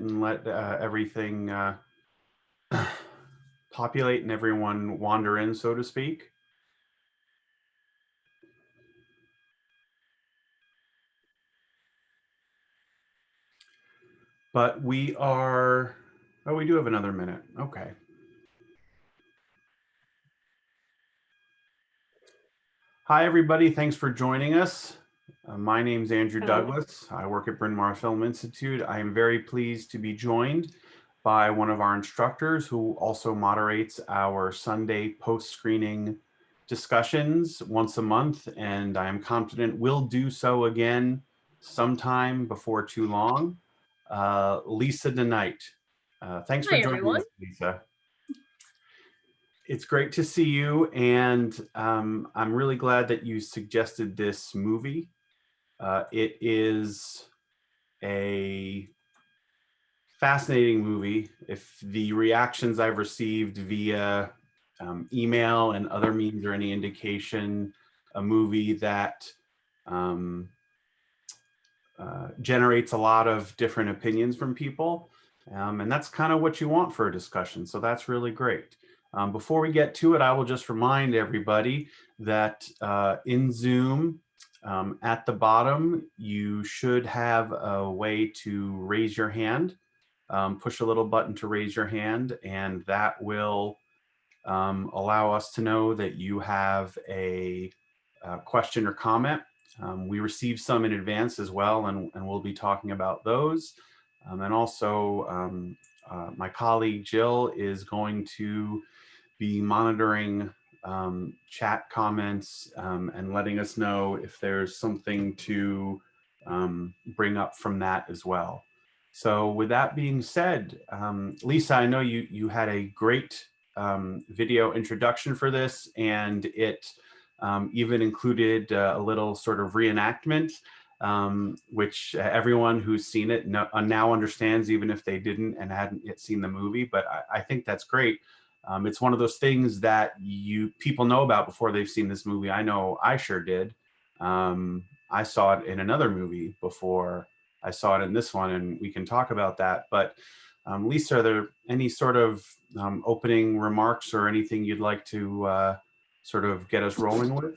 and let everything populate and everyone wander in, so to speak. But we are, oh, we do have another minute. Okay. Hi, everybody. Thanks for joining us. My name's Andrew Douglas. I work at Bryn Mawr Film Institute. I am very pleased to be joined by one of our instructors who also moderates our Sunday post-screening discussions once a month, and I am confident will do so again sometime before too long. Lisa DeNight. Thanks for joining us, Lisa. It's great to see you, and I'm really glad that you suggested this movie. It is a fascinating movie. If the reactions I've received via email and other means are any indication, a movie that generates a lot of different opinions from people. And that's kind of what you want for a discussion. So that's really great. Before we get to it, I will just remind everybody that in Zoom, at the bottom, you should have a way to raise your hand. Push a little button to raise your hand, and that will allow us to know that you have a question or comment. We received some in advance as well, and we'll be talking about those. And also, my colleague Jill is going to be monitoring chat comments and letting us know if there's something to bring up from that as well. So with that being said, Lisa, I know you had a great video introduction for this, and it even included a little sort of reenactment, which everyone who's seen it now understands, even if they didn't and hadn't yet seen the movie. But I think that's great. It's one of those things that people know about before they've seen this movie. I know I sure did. I saw it in another movie before I saw it in this one, and we can talk about that. But Lisa, are there any sort of opening remarks or anything you'd like to sort of get us rolling with?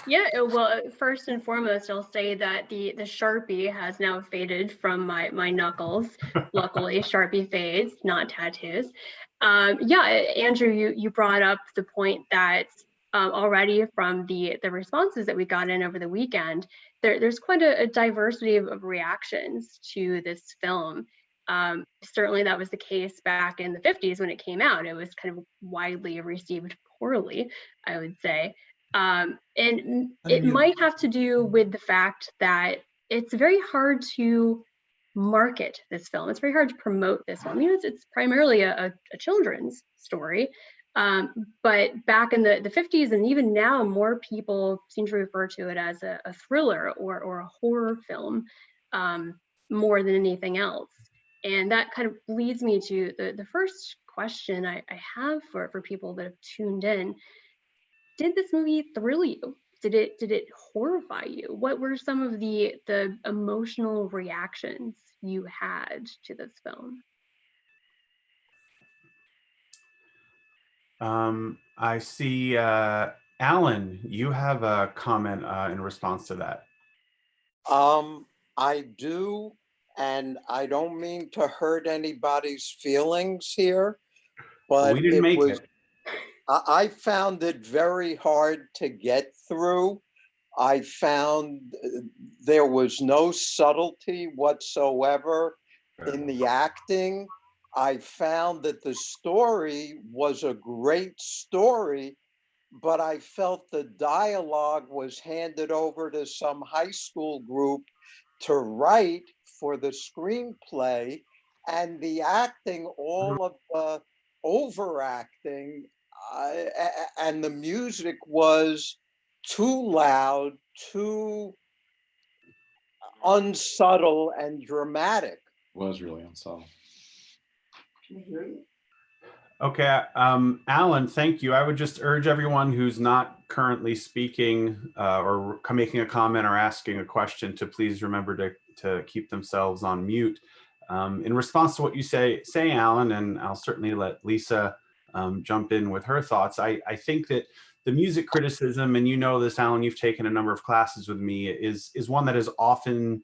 Yeah, well, first and foremost, I'll say that the Sharpie has now faded from my knuckles. Luckily, Sharpie fades, not tattoos. Yeah, Andrew, you brought up the point that already from the responses that we got in over the weekend, there's quite a diversity of reactions to this film. Certainly that was the case back in the 50s when it came out. It was kind of widely received poorly, I would say. And it might have to do with the fact that it's very hard to market this film. It's very hard to promote this film. It's primarily a children's story. But back in the 50s and even now, more people seem to refer to it as a thriller or a horror film more than anything else. And that kind of leads me to the first question I have for people that have tuned in. Did this movie thrill you? Did it horrify you? What were some of the emotional reactions you had to this film? I see, Alan, you have a comment in response to that. I do, and I don't mean to hurt anybody's feelings here, but we didn't make it. I found it very hard to get through. I found there was no subtlety whatsoever in the acting. I found that the story was a great story, but I felt the dialogue was handed over to some high school group to write for the screenplay, and the acting, all of the overacting, and the music was too loud, too unsubtle and dramatic. It was really unsubtle. Can I hear you? Okay, Alan, thank you. I would just urge everyone who's not currently speaking or making a comment or asking a question to please remember to keep themselves on mute. in response to what you say, Alan, and I'll certainly let Lisa jump in with her thoughts. I think that the music criticism, and you know this, Alan, you've taken a number of classes with me, is one that is often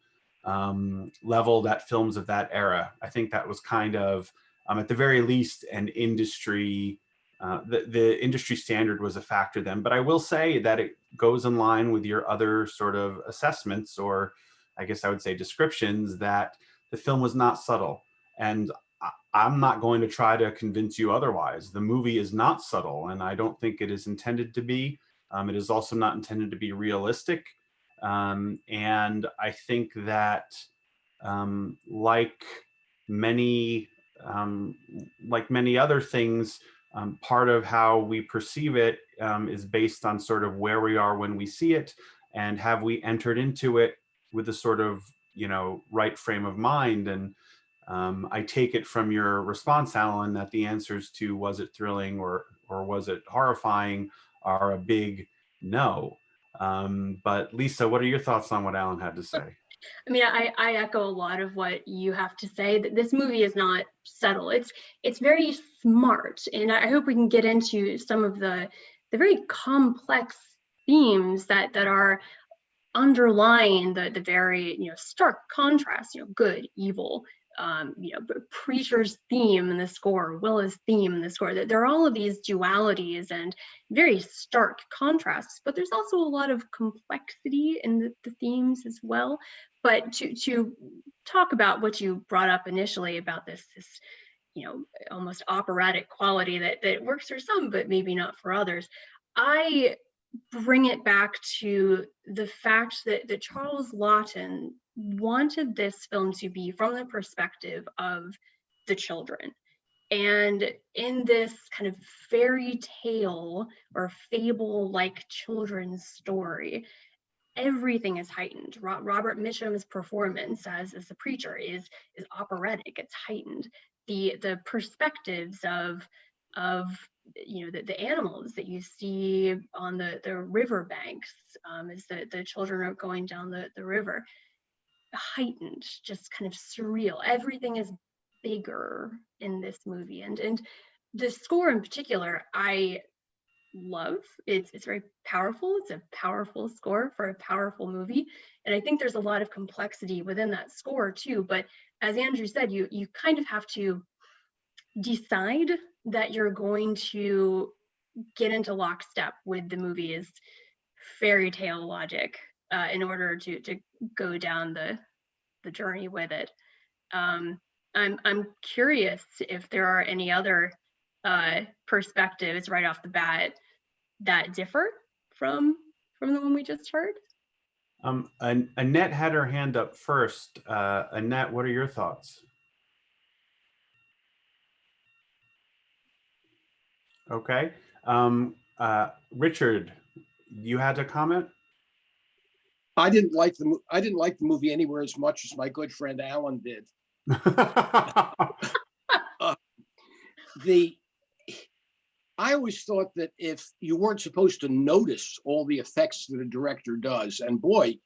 leveled at films of that era. I think that was kind of, at the very least, an industry, the industry standard was a factor then. But I will say that it goes in line with your other sort of assessments, or I guess I would say descriptions, that the film was not subtle. And I'm not going to try to convince you otherwise. The movie is not subtle, and I don't think it is intended to be. It is also not intended to be realistic. And I think that like many other things, part of how we perceive it is based on sort of where we are when we see it, and have we entered into it with a sort of, right frame of mind. And I take it from your response, Alan, that the answers to was it thrilling or was it horrifying are a big no. But Lisa, what are your thoughts on what Alan had to say? I mean, I echo a lot of what you have to say, that this movie is not subtle. It's very smart. And I hope we can get into some of the very complex themes that are underlying the very, stark contrast, good, evil, Preacher's theme in the score, Willa's theme in the score. There are all of these dualities and very stark contrasts, but there's also a lot of complexity in the themes as well. But to talk about what you brought up initially about this almost operatic quality that works for some, but maybe not for others, I bring it back to the fact that Charles Laughton wanted this film to be from the perspective of the children. And in this kind of fairy tale or fable-like children's story, everything is heightened. Robert Mitchum's performance as the preacher is operatic, it's heightened. The perspectives of the animals that you see on the river banks as the children are going down the river, heightened, just kind of surreal. Everything is bigger in this movie, and the score in particular I love. It's very powerful. It's a powerful score for a powerful movie, and I think there's a lot of complexity within that score too. But as Andrew said, you kind of have to decide that you're going to get into lockstep with the movie's fairy tale logic in order to go down the journey with it. I'm curious if there are any other perspectives right off the bat that differ from the one we just heard. Annette had her hand up first. Annette, what are your thoughts? Okay. Richard, you had a comment? I didn't like the movie anywhere as much as my good friend Alan did. I always thought that if you weren't supposed to notice all the effects that a director does, and boy,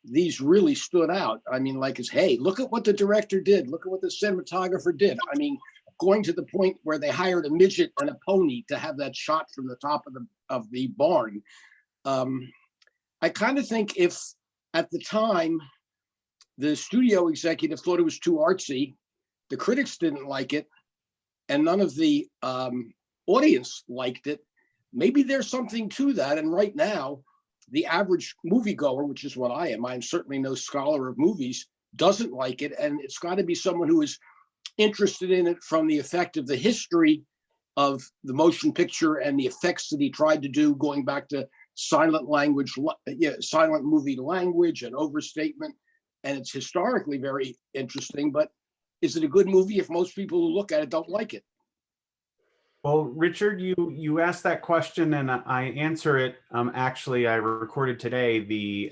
these really stood out. I mean, like, hey, look at what the director did. Look at what the cinematographer did. I mean, going to the point where they hired a midget and a pony to have that shot from the top of the barn. I kind of think if at the time the studio executive thought it was too artsy, the critics didn't like it, and none of the audience liked it, maybe there's something to that. And right now, the average moviegoer, which is what I am, I'm certainly no scholar of movies, doesn't like it. And it's got to be someone who is interested in it from the effect of the history of the motion picture and the effects that he tried to do, going back to silent movie language and overstatement. And it's historically very interesting, but is it a good movie if most people who look at it don't like it? Well, Richard, you asked that question and I answer it. Actually, I recorded today the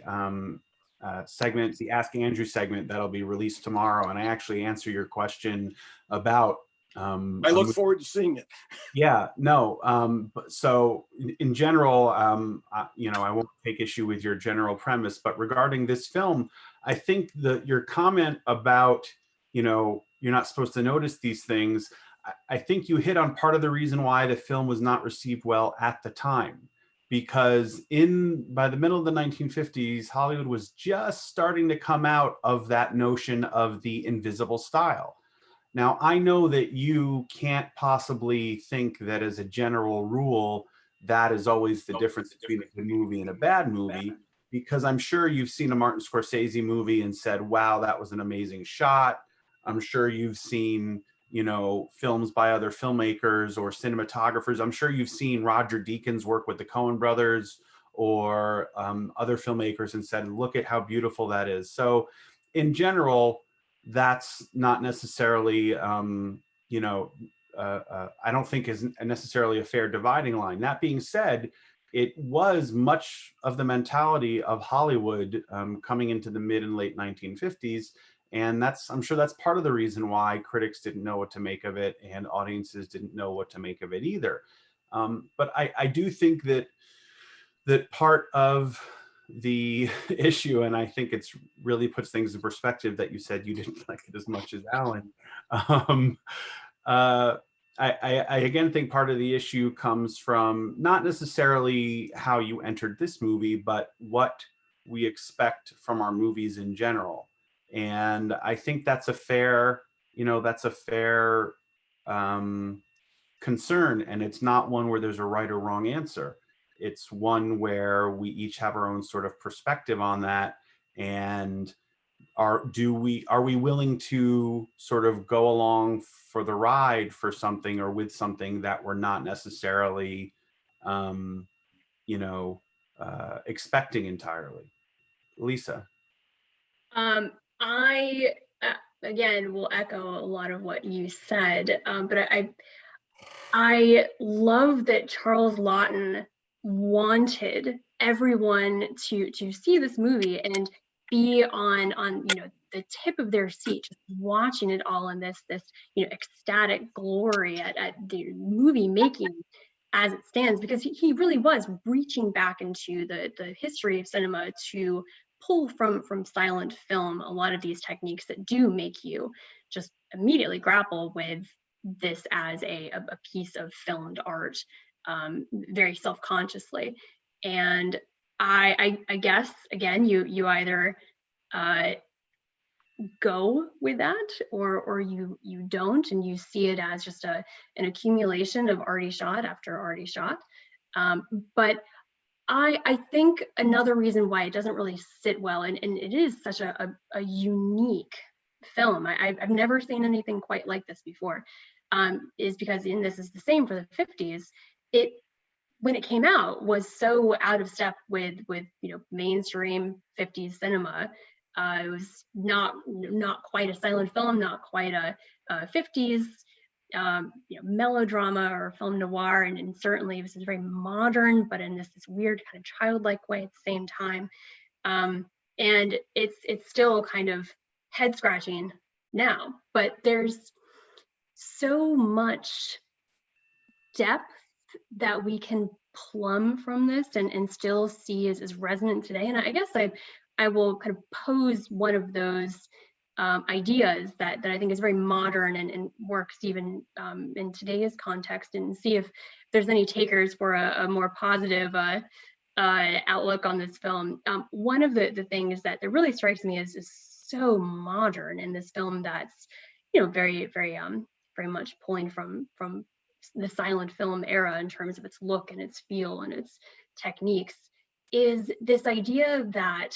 segment, the Ask Andrew segment that'll be released tomorrow. And I actually answer your question about I look forward to seeing it. Yeah, no. So in general, I won't take issue with your general premise, but regarding this film, I think your comment about, you're not supposed to notice these things. I think you hit on part of the reason why the film was not received well at the time, because by the middle of the 1950s, Hollywood was just starting to come out of that notion of the invisible style. Now, I know that you can't possibly think that as a general rule, that is always the difference between a good movie and a bad movie, because I'm sure you've seen a Martin Scorsese movie and said, wow, that was an amazing shot. I'm sure you've seen, you know, films by other filmmakers or cinematographers. I'm sure you've seen Roger Deakins work with the Coen brothers or other filmmakers and said, look at how beautiful that is. So in general, that's not necessarily, you know, I don't think is necessarily a fair dividing line. That being said, it was much of the mentality of Hollywood coming into the mid and late 1950s. And I'm sure that's part of the reason why critics didn't know what to make of it and audiences didn't know what to make of it either. But I do think that part of the issue, and I think it's really puts things in perspective that you said you didn't like it as much as Alan. I again think part of the issue comes from not necessarily how you entered this movie, but what we expect from our movies in general. And I think that's a fair, you know, concern, and it's not one where there's a right or wrong answer. It's one where we each have our own sort of perspective on that. And are we willing to sort of go along for the ride for something or with something that we're not necessarily, you know, expecting entirely? Lisa. I again will echo a lot of what you said, but I love that Charles Laughton wanted everyone to see this movie and be on you know the tip of their seat, just watching it all in this you know ecstatic glory at the movie making as it stands, because he really was reaching back into the history of cinema to pull from silent film a lot of these techniques that do make you just immediately grapple with this as a piece of filmed art, very self-consciously. And I guess again you either go with that or you don't, and you see it as just an accumulation of arty shot after arty shot. But I think another reason why it doesn't really sit well, and it is such a unique film, I've never seen anything quite like this before, is because, and this is the same for the 50s, it when it came out was so out of step with you know mainstream 50s cinema. It was not quite a silent film, not quite a 50s you know, melodrama or film noir, and certainly this is very modern, but in this weird kind of childlike way at the same time. And it's still kind of head scratching now, but there's so much depth that we can plumb from this and still see as resonant today. And I guess I will kind of pose one of those ideas that I think is very modern and works even in today's context, and see if there's any takers for a more positive outlook on this film. One of the things that really strikes me is so modern in this film, that's you know very much pulling from the silent film era in terms of its look and its feel and its techniques, is this idea that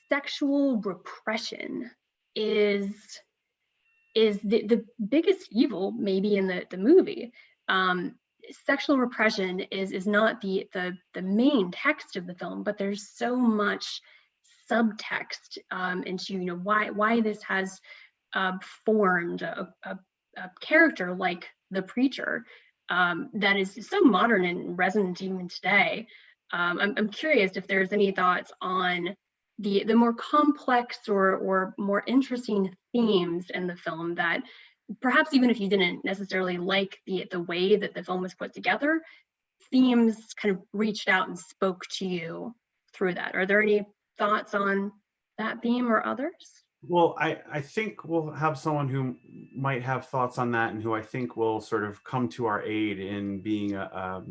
sexual repression is the biggest evil maybe in the movie. Sexual repression is not the main text of the film, but there's so much subtext into you know why this has formed a character like the preacher that is so modern and resonant even today. I'm curious if there's any thoughts on the more complex or more interesting themes in the film that perhaps even if you didn't necessarily like the way that the film was put together, themes kind of reached out and spoke to you through that. Are there any thoughts on that theme or others? Well, I think we'll have someone who might have thoughts on that and who I think will sort of come to our aid in being a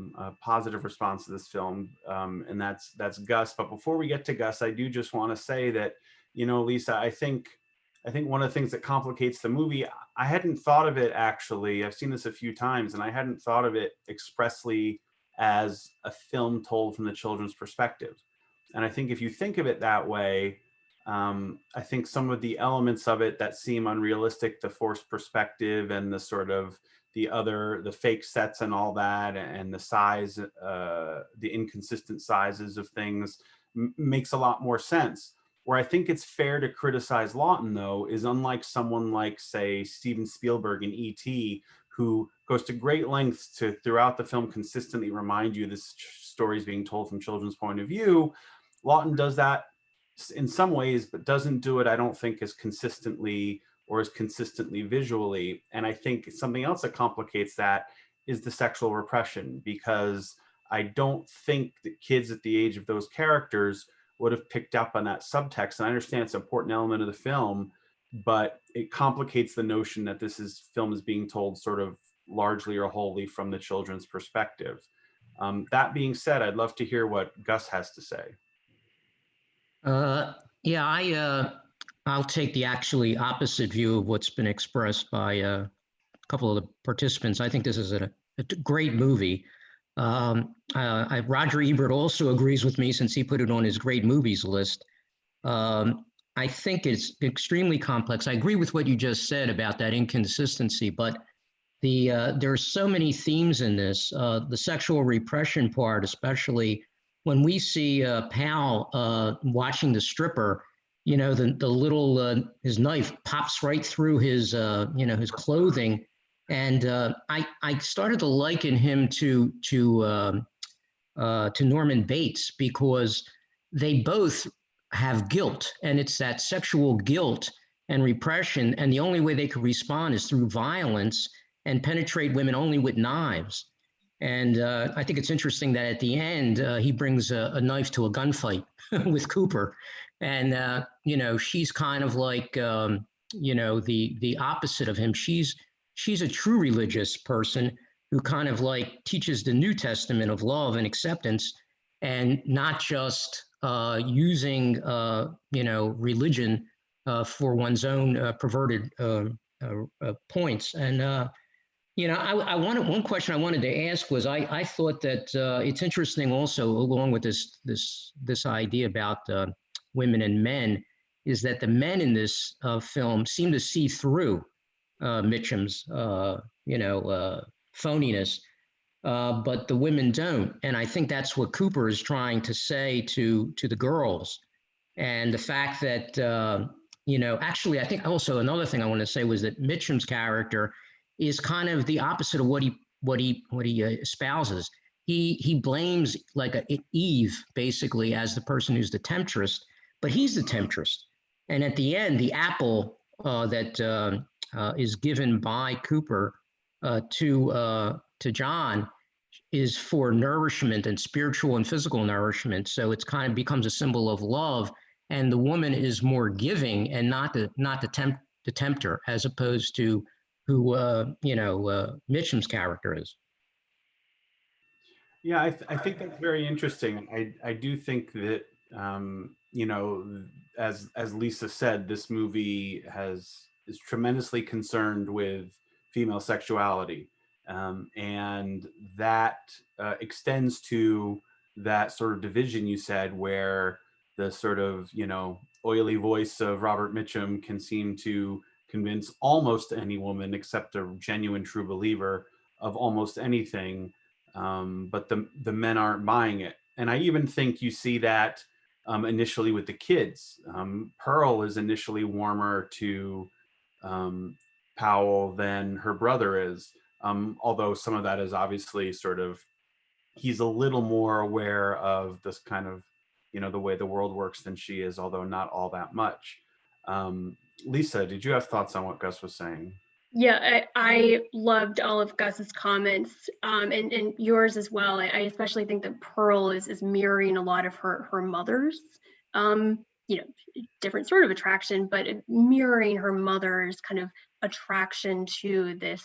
positive response to this film. And that's Gus. But before we get to Gus, I do just want to say that, Lisa, I think one of the things that complicates the movie, I hadn't thought of it actually. I've seen this a few times and I hadn't thought of it expressly as a film told from the children's perspective. And I think if you think of it that way, I think some of the elements of it that seem unrealistic, the forced perspective and the sort of the fake sets and all that, and the size, the inconsistent sizes of things makes a lot more sense. Where I think it's fair to criticize Lawton, though, is unlike someone like, say, Steven Spielberg in E.T., who goes to great lengths to, throughout the film, consistently remind you this story is being told from children's point of view. Lawton does that in some ways, but doesn't do it, I don't think, as consistently or as consistently visually. And I think something else that complicates that is the sexual repression, because I don't think that kids at the age of those characters would have picked up on that subtext. And I understand it's an important element of the film, but it complicates the notion that film is being told sort of largely or wholly from the children's perspective. That being said, I'd love to hear what Gus has to say. Yeah, I'll take the actually opposite view of what's been expressed by a couple of the participants. I think this is a great movie. Roger Ebert also agrees with me, since he put it on his great movies list. I think it's extremely complex. I agree with what you just said about that inconsistency, but there are so many themes in this. The sexual repression part, especially when we see Pal watching the stripper, the little his knife pops right through his his clothing, and I started to liken him to Norman Bates, because they both have guilt, and it's that sexual guilt and repression, and the only way they could respond is through violence and penetrate women only with knives. And I think it's interesting that at the end, he brings a knife to a gunfight with Cooper. And, she's kind of like, the opposite of him. She's a true religious person who kind of like teaches the New Testament of love and acceptance, and not just using, religion for one's own perverted points. And, one question I wanted to ask was, I thought that it's interesting also, along with this idea about women and men, is that the men in this film seem to see through Mitchum's phoniness, but the women don't. And I think that's what Cooper is trying to say to the girls. And the fact that actually, I think also another thing I want to say was that Mitchum's character is kind of the opposite of what he espouses. He blames like Eve basically as the person who's the temptress, but he's the temptress. And at the end, the apple that is given by Cooper to John is for nourishment, and spiritual and physical nourishment. So it's kind of becomes a symbol of love, and the woman is more giving and not the tempter, as opposed to who Mitchum's character is. Yeah, I think that's very interesting. I do think that as Lisa said, this movie is tremendously concerned with female sexuality, and that extends to that sort of division you said, where the sort of oily voice of Robert Mitchum can seem to convince almost any woman, except a genuine true believer, of almost anything, but the men aren't buying it. And I even think you see that initially with the kids. Pearl is initially warmer to Powell than her brother is, although some of that is obviously sort of, he's a little more aware of this kind of, the way the world works than she is, although not all that much. Lisa, did you have thoughts on what Gus was saying? Yeah, I loved all of Gus's comments, and yours as well. I especially think that Pearl is mirroring a lot of her mother's different sort of attraction, but mirroring her mother's kind of attraction to this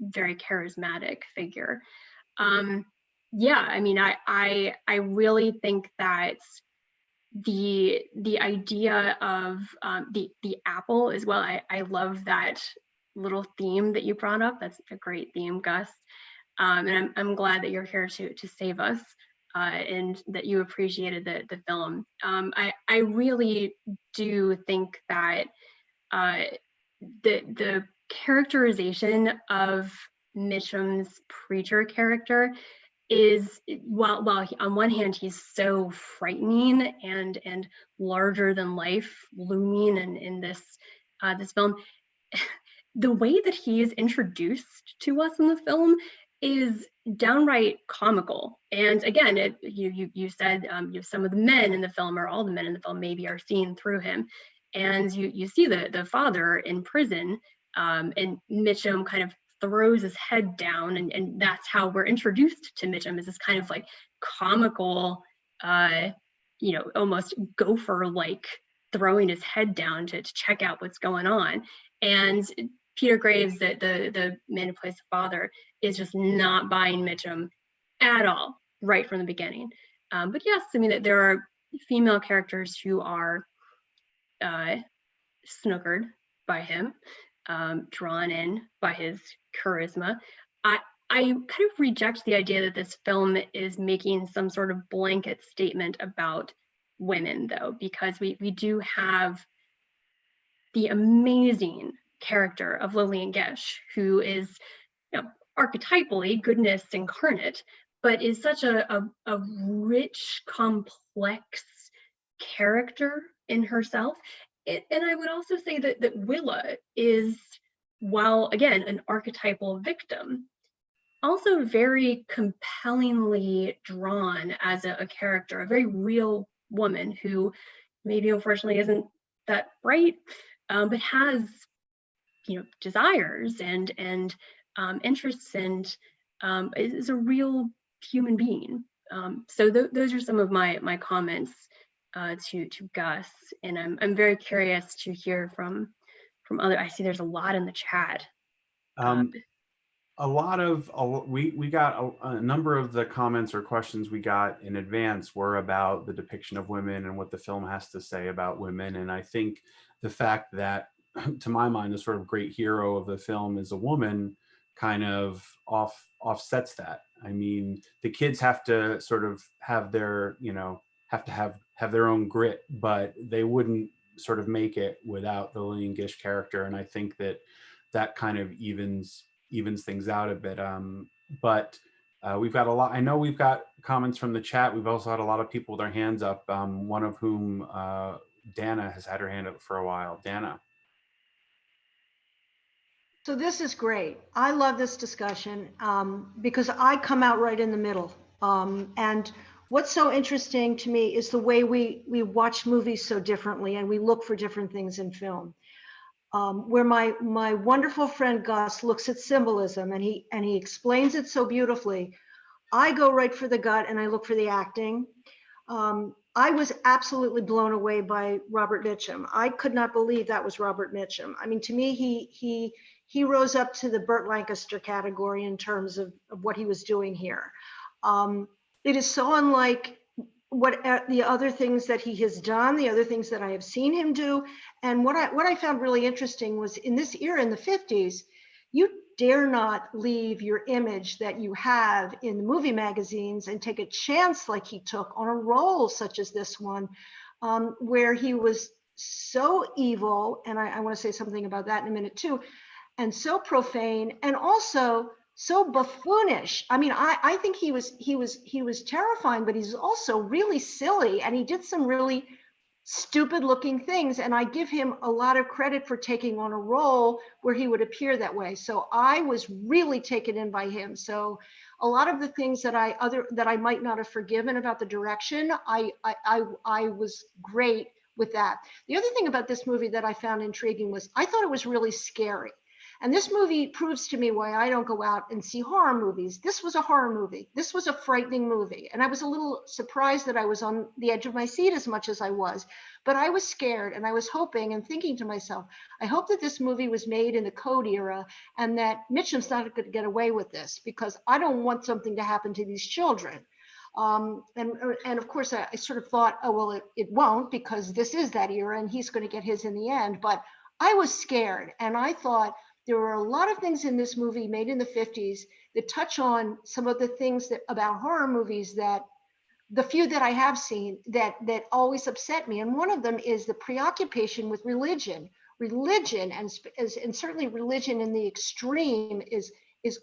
very charismatic figure. Yeah, I mean, I really think that the idea of the apple as well. I love that little theme that you brought up. That's a great theme, Gus. And I'm glad that you're here to save us, and that you appreciated the film. I really do think that the characterization of Mitchum's preacher character is, while on one hand he's so frightening and larger than life, looming in this film, the way that he is introduced to us in the film is downright comical. And again, you said some of the men in the film, or all the men in the film, maybe are seen through him, and you see the father in prison, and Mitchum kind of throws his head down, and that's how we're introduced to Mitchum, as this kind of like comical, almost gopher-like throwing his head down to check out what's going on. And Peter Graves, the man who plays the father, is just not buying Mitchum at all right from the beginning. But yes, I mean, there are female characters who are snookered by him, drawn in by his charisma. I kind of reject the idea that this film is making some sort of blanket statement about women, though, because we do have the amazing character of Lillian Gish, who is, archetypally goodness incarnate, but is such a rich, complex character in herself. And I would also say that Willa is, while again an archetypal victim, also very compellingly drawn as a character, a very real woman who maybe unfortunately isn't that bright, but has desires and interests, and is a real human being. So those are some of my comments to Gus, and I'm very curious to hear from other. I see there's a lot in the chat. We got a number of the comments or questions we got in advance were about the depiction of women and what the film has to say about women. And I think the fact that, to my mind, the sort of great hero of the film is a woman kind of offsets that. I mean, the kids have to sort of have their, have their own grit, but they wouldn't sort of make it without the Lillian Gish character. And I think that kind of evens things out a bit. But we've got a lot. I know we've got comments from the chat. We've also had a lot of people with their hands up, one of whom, Dana, has had her hand up for a while. Dana. So this is great. I love this discussion because I come out right in the middle. And what's so interesting to me is the way we watch movies so differently, and we look for different things in film. Where my wonderful friend Gus looks at symbolism and he explains it so beautifully, I go right for the gut and I look for the acting. I was absolutely blown away by Robert Mitchum. I could not believe that was Robert Mitchum. I mean, to me, he rose up to the Burt Lancaster category in terms of what he was doing here. It is so unlike what the other things that he has done, the other things that I have seen him do. And what I found really interesting was, in this era, in the 50s, you dare not leave your image that you have in the movie magazines and take a chance like he took on a role such as this one, where he was so evil, and I want to say something about that in a minute too, and so profane, and also so buffoonish. I mean, I think he was terrifying, but he's also really silly, and he did some really stupid looking things. And I give him a lot of credit for taking on a role where he would appear that way. So I was really taken in by him. So a lot of the things that I might not have forgiven about the direction, I was great with that. The other thing about this movie that I found intriguing was I thought it was really scary. And this movie proves to me why I don't go out and see horror movies. This was a horror movie. This was a frightening movie. And I was a little surprised that I was on the edge of my seat as much as I was, but I was scared, and I was hoping and thinking to myself, I hope that this movie was made in the Code era and that Mitchum's not going to get away with this, because I don't want something to happen to these children. And of course, I sort of thought, oh, well, it won't, because this is that era and he's going to get his in the end. But I was scared, and I thought there were a lot of things in this movie made in the 50s that touch on some of the things that about horror movies, that the few that I have seen that always upset me. And one of them is the preoccupation with religion. Religion, and certainly religion in the extreme, is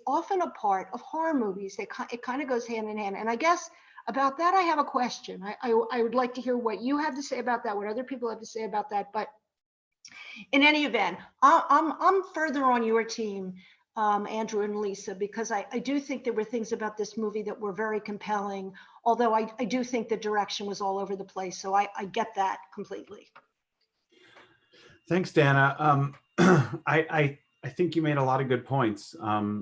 often a part of horror movies. It kind of goes hand in hand. And I guess about that, I have a question. I would like to hear what you have to say about that, what other people have to say about that. But in any event, I'm further on your team, Andrew and Lisa, because I do think there were things about this movie that were very compelling, although I do think the direction was all over the place. So I get that completely. Thanks, Dana. I think you made a lot of good points.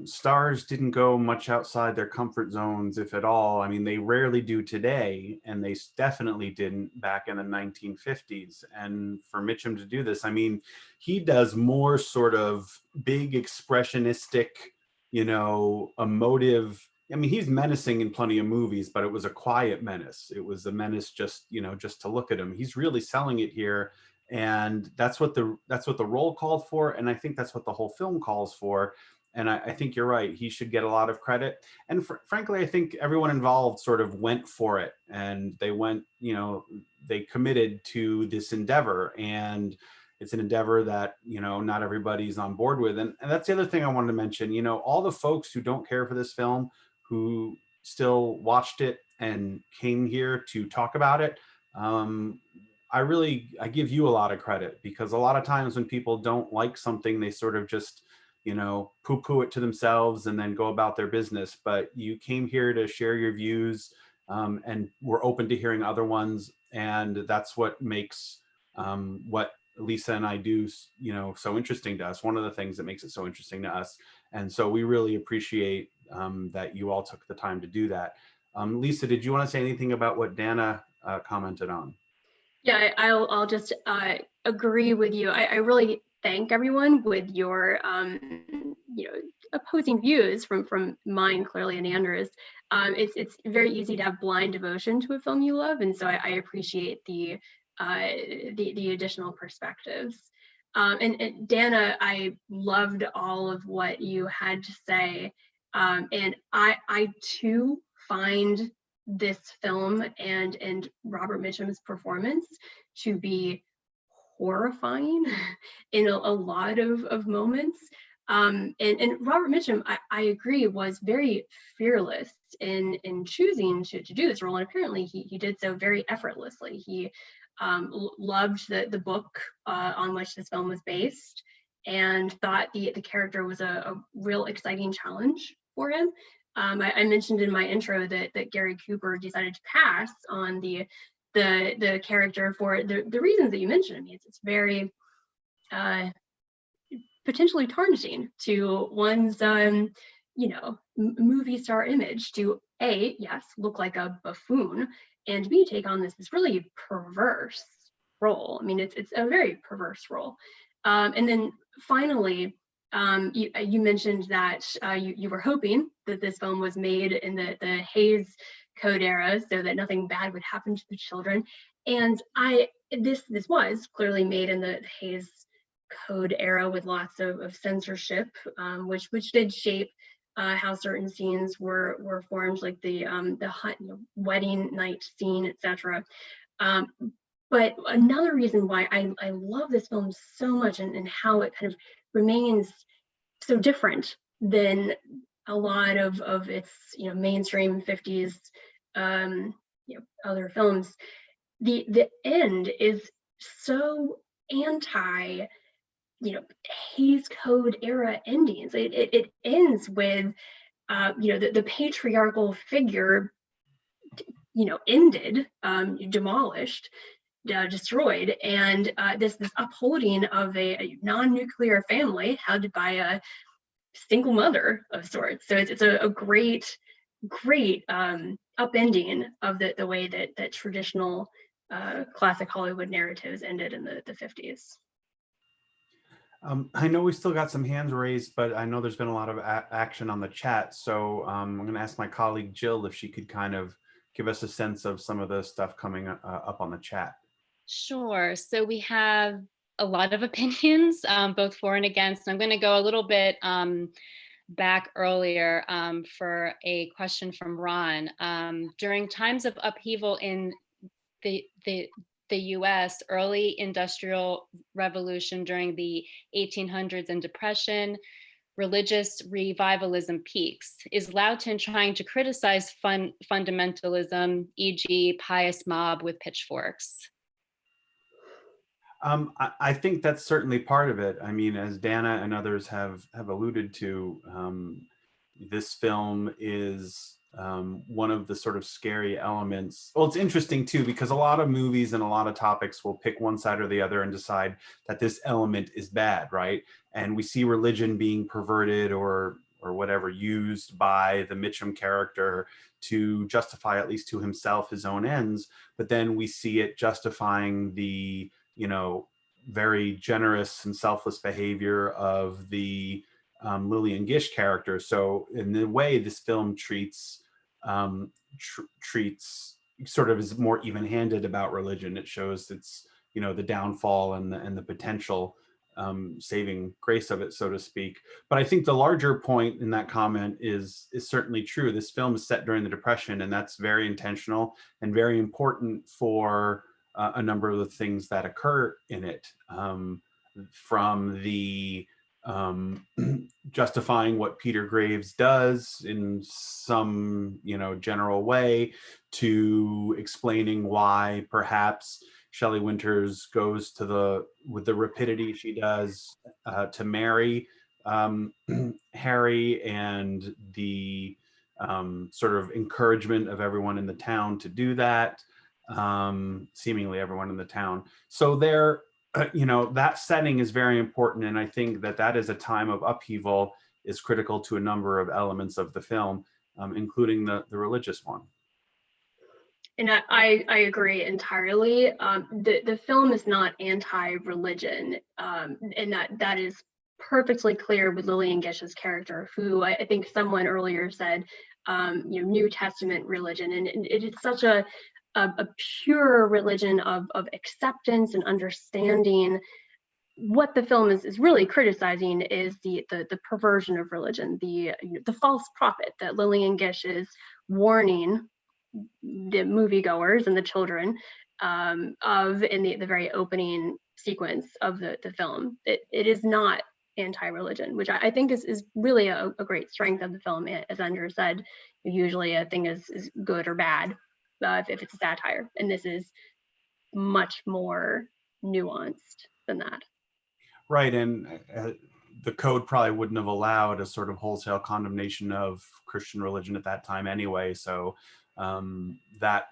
Stars didn't go much outside their comfort zones, if at all. I mean, they rarely do today, and they definitely didn't back in the 1950s. And for Mitchum to do this, I mean, he does more sort of big expressionistic, emotive. I mean, he's menacing in plenty of movies, but it was a quiet menace. It was a menace just to look at him. He's really selling it here. And that's what the role called for, and I think that's what the whole film calls for. And I think you're right. He should get a lot of credit. And frankly, I think everyone involved sort of went for it, and they went, they committed to this endeavor. And it's an endeavor that not everybody's on board with. And that's the other thing I wanted to mention. All the folks who don't care for this film, who still watched it and came here to talk about it. I give you a lot of credit, because a lot of times when people don't like something, they sort of just, poo-poo it to themselves and then go about their business. But you came here to share your views, and we're open to hearing other ones. And that's what makes what Lisa and I do, so interesting to us. One of the things that makes it so interesting to us. And so we really appreciate that you all took the time to do that. Lisa, did you want to say anything about what Dana commented on? Yeah, I'll just agree with you. I really thank everyone with your opposing views from mine, clearly, and Andrew's. It's very easy to have blind devotion to a film you love, and so I appreciate the additional perspectives. And Dana, I loved all of what you had to say, and I too find this film and Robert Mitchum's performance to be horrifying in a lot of moments. And Robert Mitchum, I agree, was very fearless in choosing to do this role, and apparently he did so very effortlessly. He loved the book on which this film was based, and thought the character was a real exciting challenge for him. I mentioned in my intro that Gary Cooper decided to pass on the character for the reasons that you mentioned. I mean, it's very potentially tarnishing to one's movie star image to A, yes, look like a buffoon, and B, take on this really perverse role. I mean, it's a very perverse role. And then finally, you mentioned that you were hoping that this film was made in the Hays Code era, so that nothing bad would happen to the children. And this was clearly made in the Hays Code era, with lots of censorship, which did shape how certain scenes were formed, like the wedding night scene, etc. But another reason why I love this film so much, and how it kind of remains so different than a lot of its mainstream 50s other films, the end is so anti Hays Code era endings. It ends with the patriarchal figure ended, demolished, destroyed, and this upholding of a non-nuclear family held by a single mother of sorts. So it's a great upending of the way that traditional classic Hollywood narratives ended in the 50s. I know we still got some hands raised, but I know there's been a lot of action on the chat. So I'm going to ask my colleague Jill if she could kind of give us a sense of some of the stuff coming up on the chat. Sure. So we have a lot of opinions, both for and against. I'm going to go a little bit back earlier for a question from Ron. During times of upheaval in the US, early industrial revolution during the 1800s and Depression, religious revivalism peaks. Is Loughton trying to criticize fundamentalism, e.g. pious mob with pitchforks? I think that's certainly part of it. I mean, as Dana and others have alluded to, this film is one of the sort of scary elements. Well, it's interesting too, because a lot of movies and a lot of topics will pick one side or the other and decide that this element is bad, right? And we see religion being perverted or whatever, used by the Mitchum character to justify, at least to himself, his own ends. But then we see it justifying the, you know, very generous and selfless behavior of the Lillian Gish character. So in the way this film treats sort of is more even-handed about religion. It shows its, you know, the downfall and the potential saving grace of it, so to speak. But I think the larger point in that comment is certainly true. This film is set during the Depression, and that's very intentional and very important for a number of the things that occur in it, from the justifying what Peter Graves does in some, you know, general way, to explaining why perhaps Shelley Winters goes to with the rapidity she does to marry Harry, and the sort of encouragement of everyone in the town to do that, seemingly everyone in the town. So there, you know, that setting is very important, and I think that is a time of upheaval is critical to a number of elements of the film, including the religious one. And I agree entirely. The film is not anti-religion, and that is perfectly clear with Lillian Gish's character, who I think someone earlier said, you know, New Testament religion, and it is such a pure religion of acceptance and understanding. What the film is really criticizing is the perversion of religion, the false prophet that Lillian Gish is warning the moviegoers and the children of in the very opening sequence of the film. It is not anti-religion, which I think is really a great strength of the film. As Andrew said, usually a thing is good or bad if it's a satire, and this is much more nuanced than that. Right, and the code probably wouldn't have allowed a sort of wholesale condemnation of Christian religion at that time anyway, so that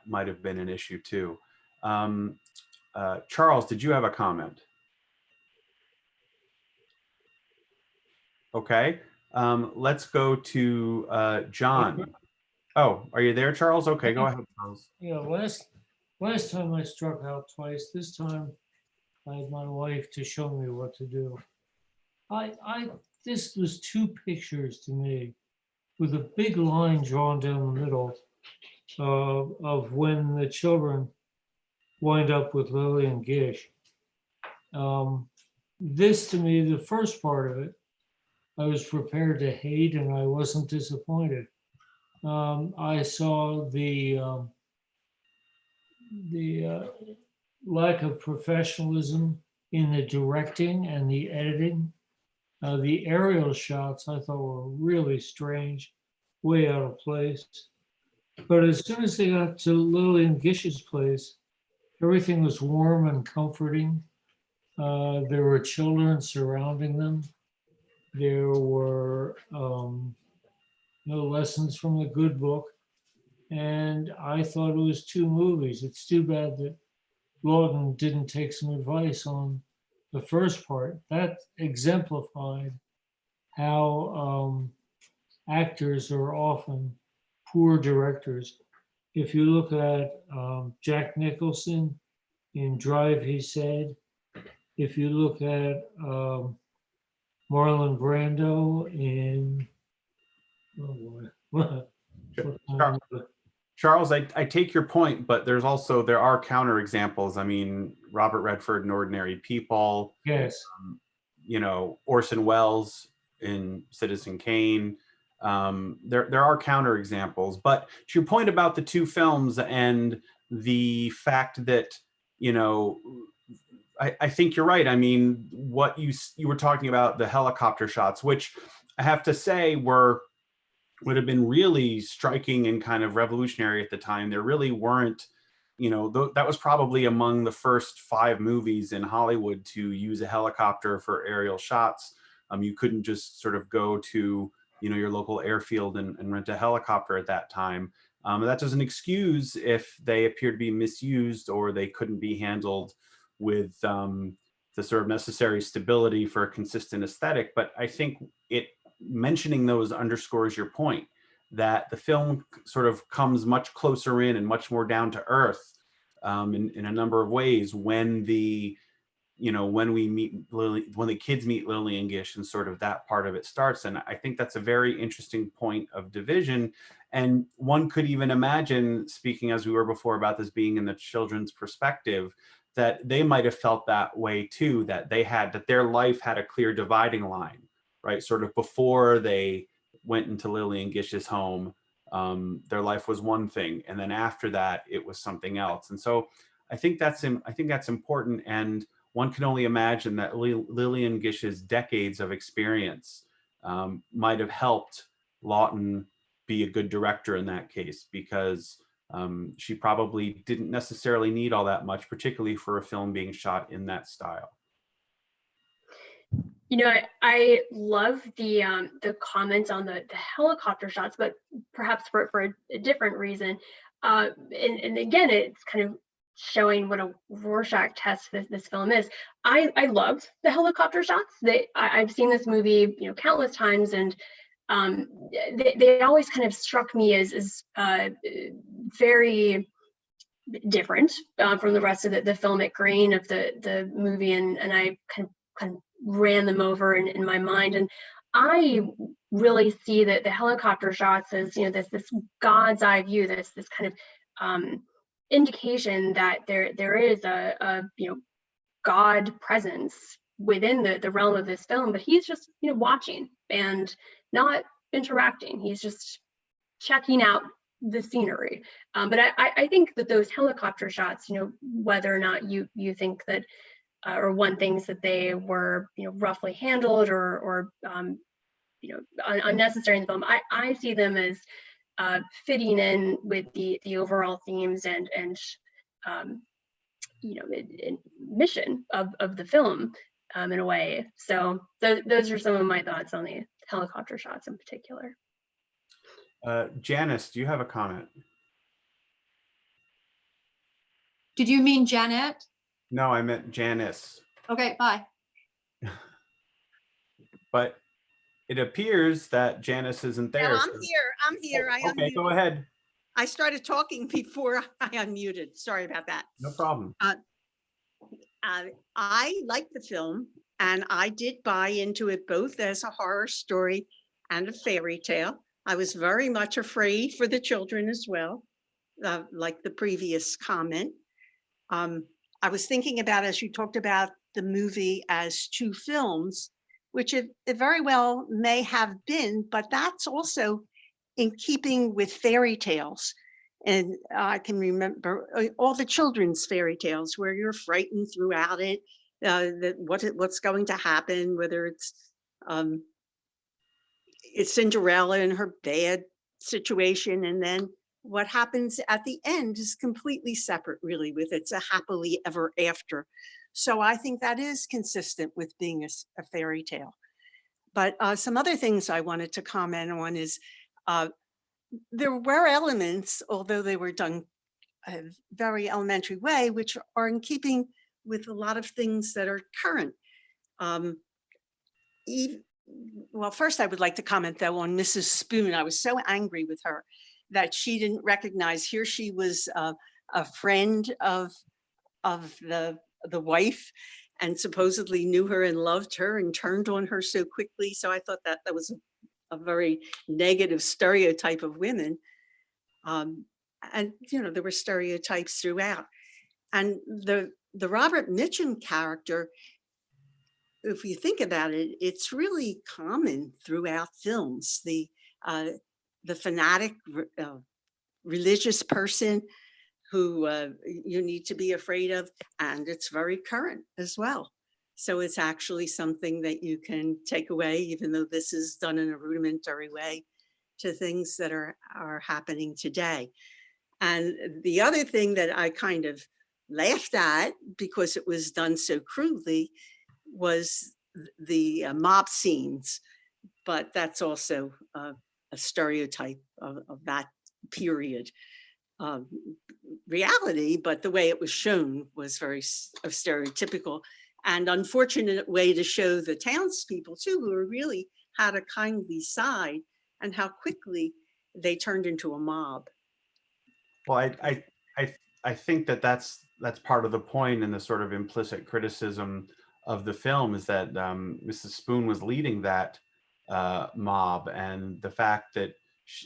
might have been an issue too. Charles, did you have a comment? Okay, let's go to John. Oh, are you there, Charles? Okay, go ahead, Charles. Yeah, last time I struck out twice. This time I had my wife to show me what to do. This was two pictures to me, with a big line drawn down the middle of when the children wind up with Lillian Gish. This, to me, the first part of it, I was prepared to hate, and I wasn't disappointed. I saw the lack of professionalism in the directing and the editing. The aerial shots I thought were really strange, way out of place. But as soon as they got to Lillian Gish's place, everything was warm and comforting. There were children surrounding them. There were no lessons from the good book. And I thought it was two movies. It's too bad that Lawton didn't take some advice on the first part. That exemplified how actors are often poor directors. If you look at Jack Nicholson in Drive, he said, if you look at Marlon Brando in, oh boy, Charles, I take your point, but there are counter examples. I mean, Robert Redford in Ordinary People, yes, Orson Welles in Citizen Kane. There are counter examples, but to your point about the two films and the fact that, I think you're right. I mean, what you were talking about, the helicopter shots, which I have to say would have been really striking and kind of revolutionary at the time. There really weren't, that was probably among the first 5 movies in Hollywood to use a helicopter for aerial shots. You couldn't just sort of go to, your local airfield and rent a helicopter at that time. That doesn't excuse if they appear to be misused or they couldn't be handled with the sort of necessary stability for a consistent aesthetic. But I think mentioning those underscores your point that the film sort of comes much closer in and much more down to earth in a number of ways when the kids meet Lily and Gish and sort of that part of it starts. And I think that's a very interesting point of division. And one could even imagine, speaking as we were before about this being in the children's perspective, that they might have felt that way too, that their life had a clear dividing line, right? Sort of before they went into Lily and Gish's home, their life was one thing, and then after that, it was something else. And so I think that's important. And one can only imagine that Lily and Gish's decades of experience might have helped Lawton be a good director in that case, because she probably didn't necessarily need all that much, particularly for a film being shot in that style. I love the comments on the helicopter shots, but perhaps for a different reason. And again, it's kind of showing what a Rorschach test this film is. I loved the helicopter shots. I've seen this movie, countless times, and they always kind of struck me as very different from the rest of the filmic grain of the movie, and I kind of ran them over in my mind. And I really see that the helicopter shots as this God's eye view, this kind of indication that there is a God presence within the realm of this film, but he's just watching and not interacting. He's just checking out the scenery. But I think that those helicopter shots, whether or not you think that or one thinks that they were roughly handled or unnecessary in the film, I see them as fitting in with the overall themes and mission of the film in a way. So those are some of my thoughts on the helicopter shots in particular. Janice, do you have a comment? Did you mean Janet? No, I meant Janice. Okay, bye. But it appears that Janice isn't there. No, I'm here. I okay, unmuted. Go ahead. I started talking before I unmuted. Sorry about that. No problem. I like the film, and I did buy into it both as a horror story and a fairy tale. I was very much afraid for the children as well, like the previous comment. I was thinking about, as you talked about the movie as 2 films, which it very well may have been, but that's also in keeping with fairy tales. And I can remember all the children's fairy tales where you're frightened throughout it, what's going to happen, whether it's Cinderella and her bad situation, and then what happens at the end is completely separate, really, with it's a happily ever after. So I think that is consistent with being a fairy tale. But some other things I wanted to comment on is there were elements, although they were done a very elementary way, which are in keeping with a lot of things that are current. Well, first I would like to comment though on Mrs. Spoon. I was so angry with her that she didn't recognize here she was a friend of the wife and supposedly knew her and loved her and turned on her so quickly. So I thought that was a very negative stereotype of women. And you know, there were stereotypes throughout. And the Robert Mitchum character, if you think about it, it's really common throughout films. The fanatic religious person who you need to be afraid of, and it's very current as well. So it's actually something that you can take away, even though this is done in a rudimentary way, to things that are happening today. And the other thing that I kind of laughed at, because it was done so crudely, was the mob scenes. But that's also a stereotype of that period reality, but the way it was shown was very stereotypical, and unfortunate way to show the townspeople too, who really had a kindly side, and how quickly they turned into a mob. Well, I think that's part of the point, and the sort of implicit criticism of the film is that Mrs. Spoon was leading that mob, and the fact that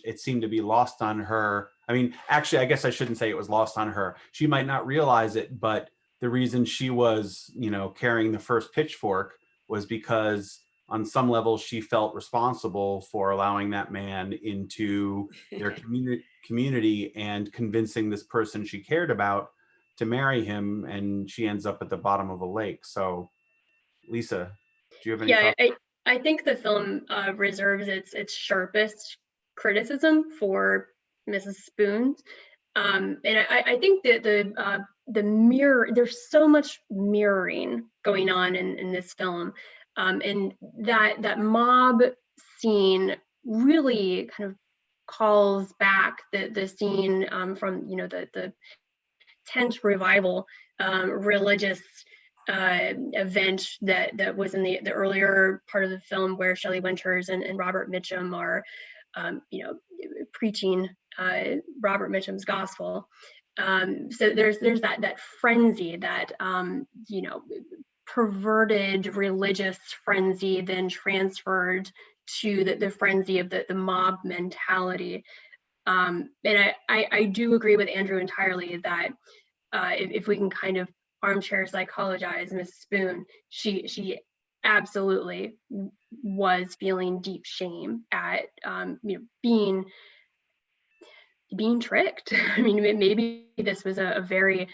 it seemed to be lost on her. I mean, actually, I guess I shouldn't say it was lost on her. She might not realize it, but the reason she was, you know, carrying the first pitchfork was because on some level she felt responsible for allowing that man into their community and convincing this person she cared about to marry him, and she ends up at the bottom of a lake. So, Lisa, do you have any thoughts? I think the film reserves its sharpest criticism for Mrs. Spoon, and I think that the mirror, there's so much mirroring going on in this film, and that mob scene really kind of calls back the scene from, you know, the tent revival religious event that was in the earlier part of the film, where Shelley Winters and Robert Mitchum are you know, preaching Robert Mitchum's gospel. So there's that frenzy, that you know, perverted religious frenzy, then transferred to the frenzy of the mob mentality. And I do agree with Andrew entirely that if we can kind of armchair psychologize Miss Spoon, she absolutely was feeling deep shame at you know, being tricked. I mean, maybe this was a very,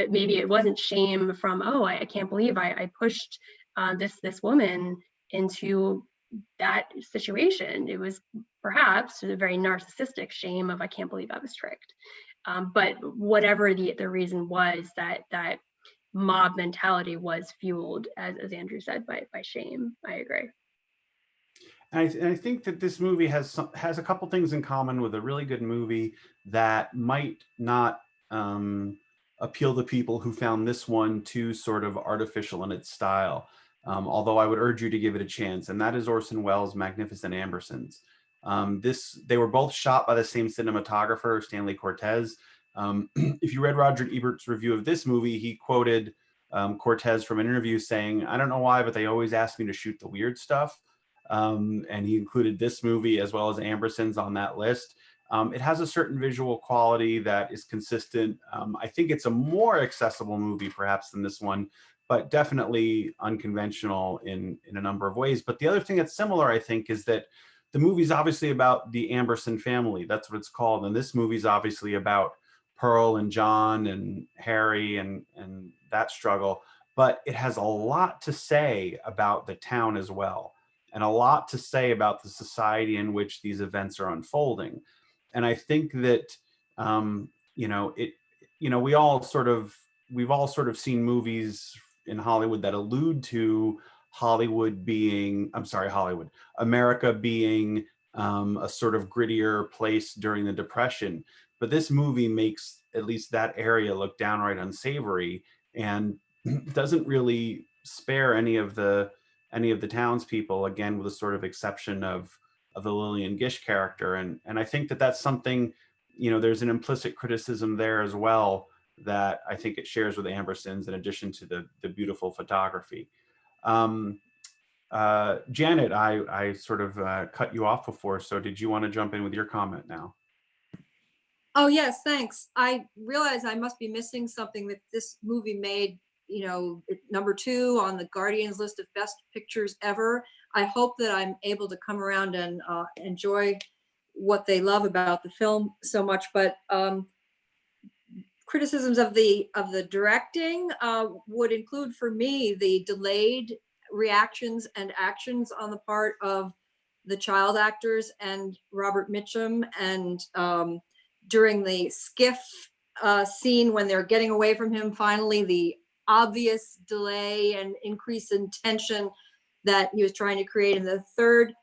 maybe it wasn't shame from, oh, I can't believe I pushed this woman into that situation. It was perhaps a very narcissistic shame of, I can't believe I was tricked. But whatever the reason was, that mob mentality was fueled, as Andrew said, by shame. I agree. And I think that this movie has a couple things in common with a really good movie that might not appeal to people who found this one too sort of artificial in its style. Although I would urge you to give it a chance, and that is Orson Welles' Magnificent Ambersons. They were both shot by the same cinematographer, Stanley Cortez. If you read Roger Ebert's review of this movie, he quoted Cortez from an interview saying, "I don't know why, but they always ask me to shoot the weird stuff." And he included this movie as well as Ambersons on that list. It has a certain visual quality that is consistent. I think it's a more accessible movie perhaps than this one, but definitely unconventional in a number of ways. But the other thing that's similar, I think, is that the movie's obviously about the Amberson family. That's what it's called. And this movie's obviously about Pearl and John and Harry and that struggle. But it has a lot to say about the town as well, and a lot to say about the society in which these events are unfolding. And I think that, we've all sort of seen movies in Hollywood that allude to America being a sort of grittier place during the Depression. But this movie makes at least that area look downright unsavory and doesn't really spare any of the townspeople, again, with a sort of exception of the Lillian Gish character. And I think that that's something, you know, there's an implicit criticism there as well that I think it shares with Ambersons, in addition to the beautiful photography. Janet, I sort of cut you off before, so did you want to jump in with your comment now? Oh, yes, thanks. I realize I must be missing something, that this movie made, you know, number 2 on the Guardian's list of best pictures ever. I hope that I'm able to come around and enjoy what they love about the film so much. But criticisms of the directing would include, for me, the delayed reactions and actions on the part of the child actors and Robert Mitchum, and during the skiff scene when they're getting away from him, finally, the obvious delay and increase in tension that he was trying to create. And the third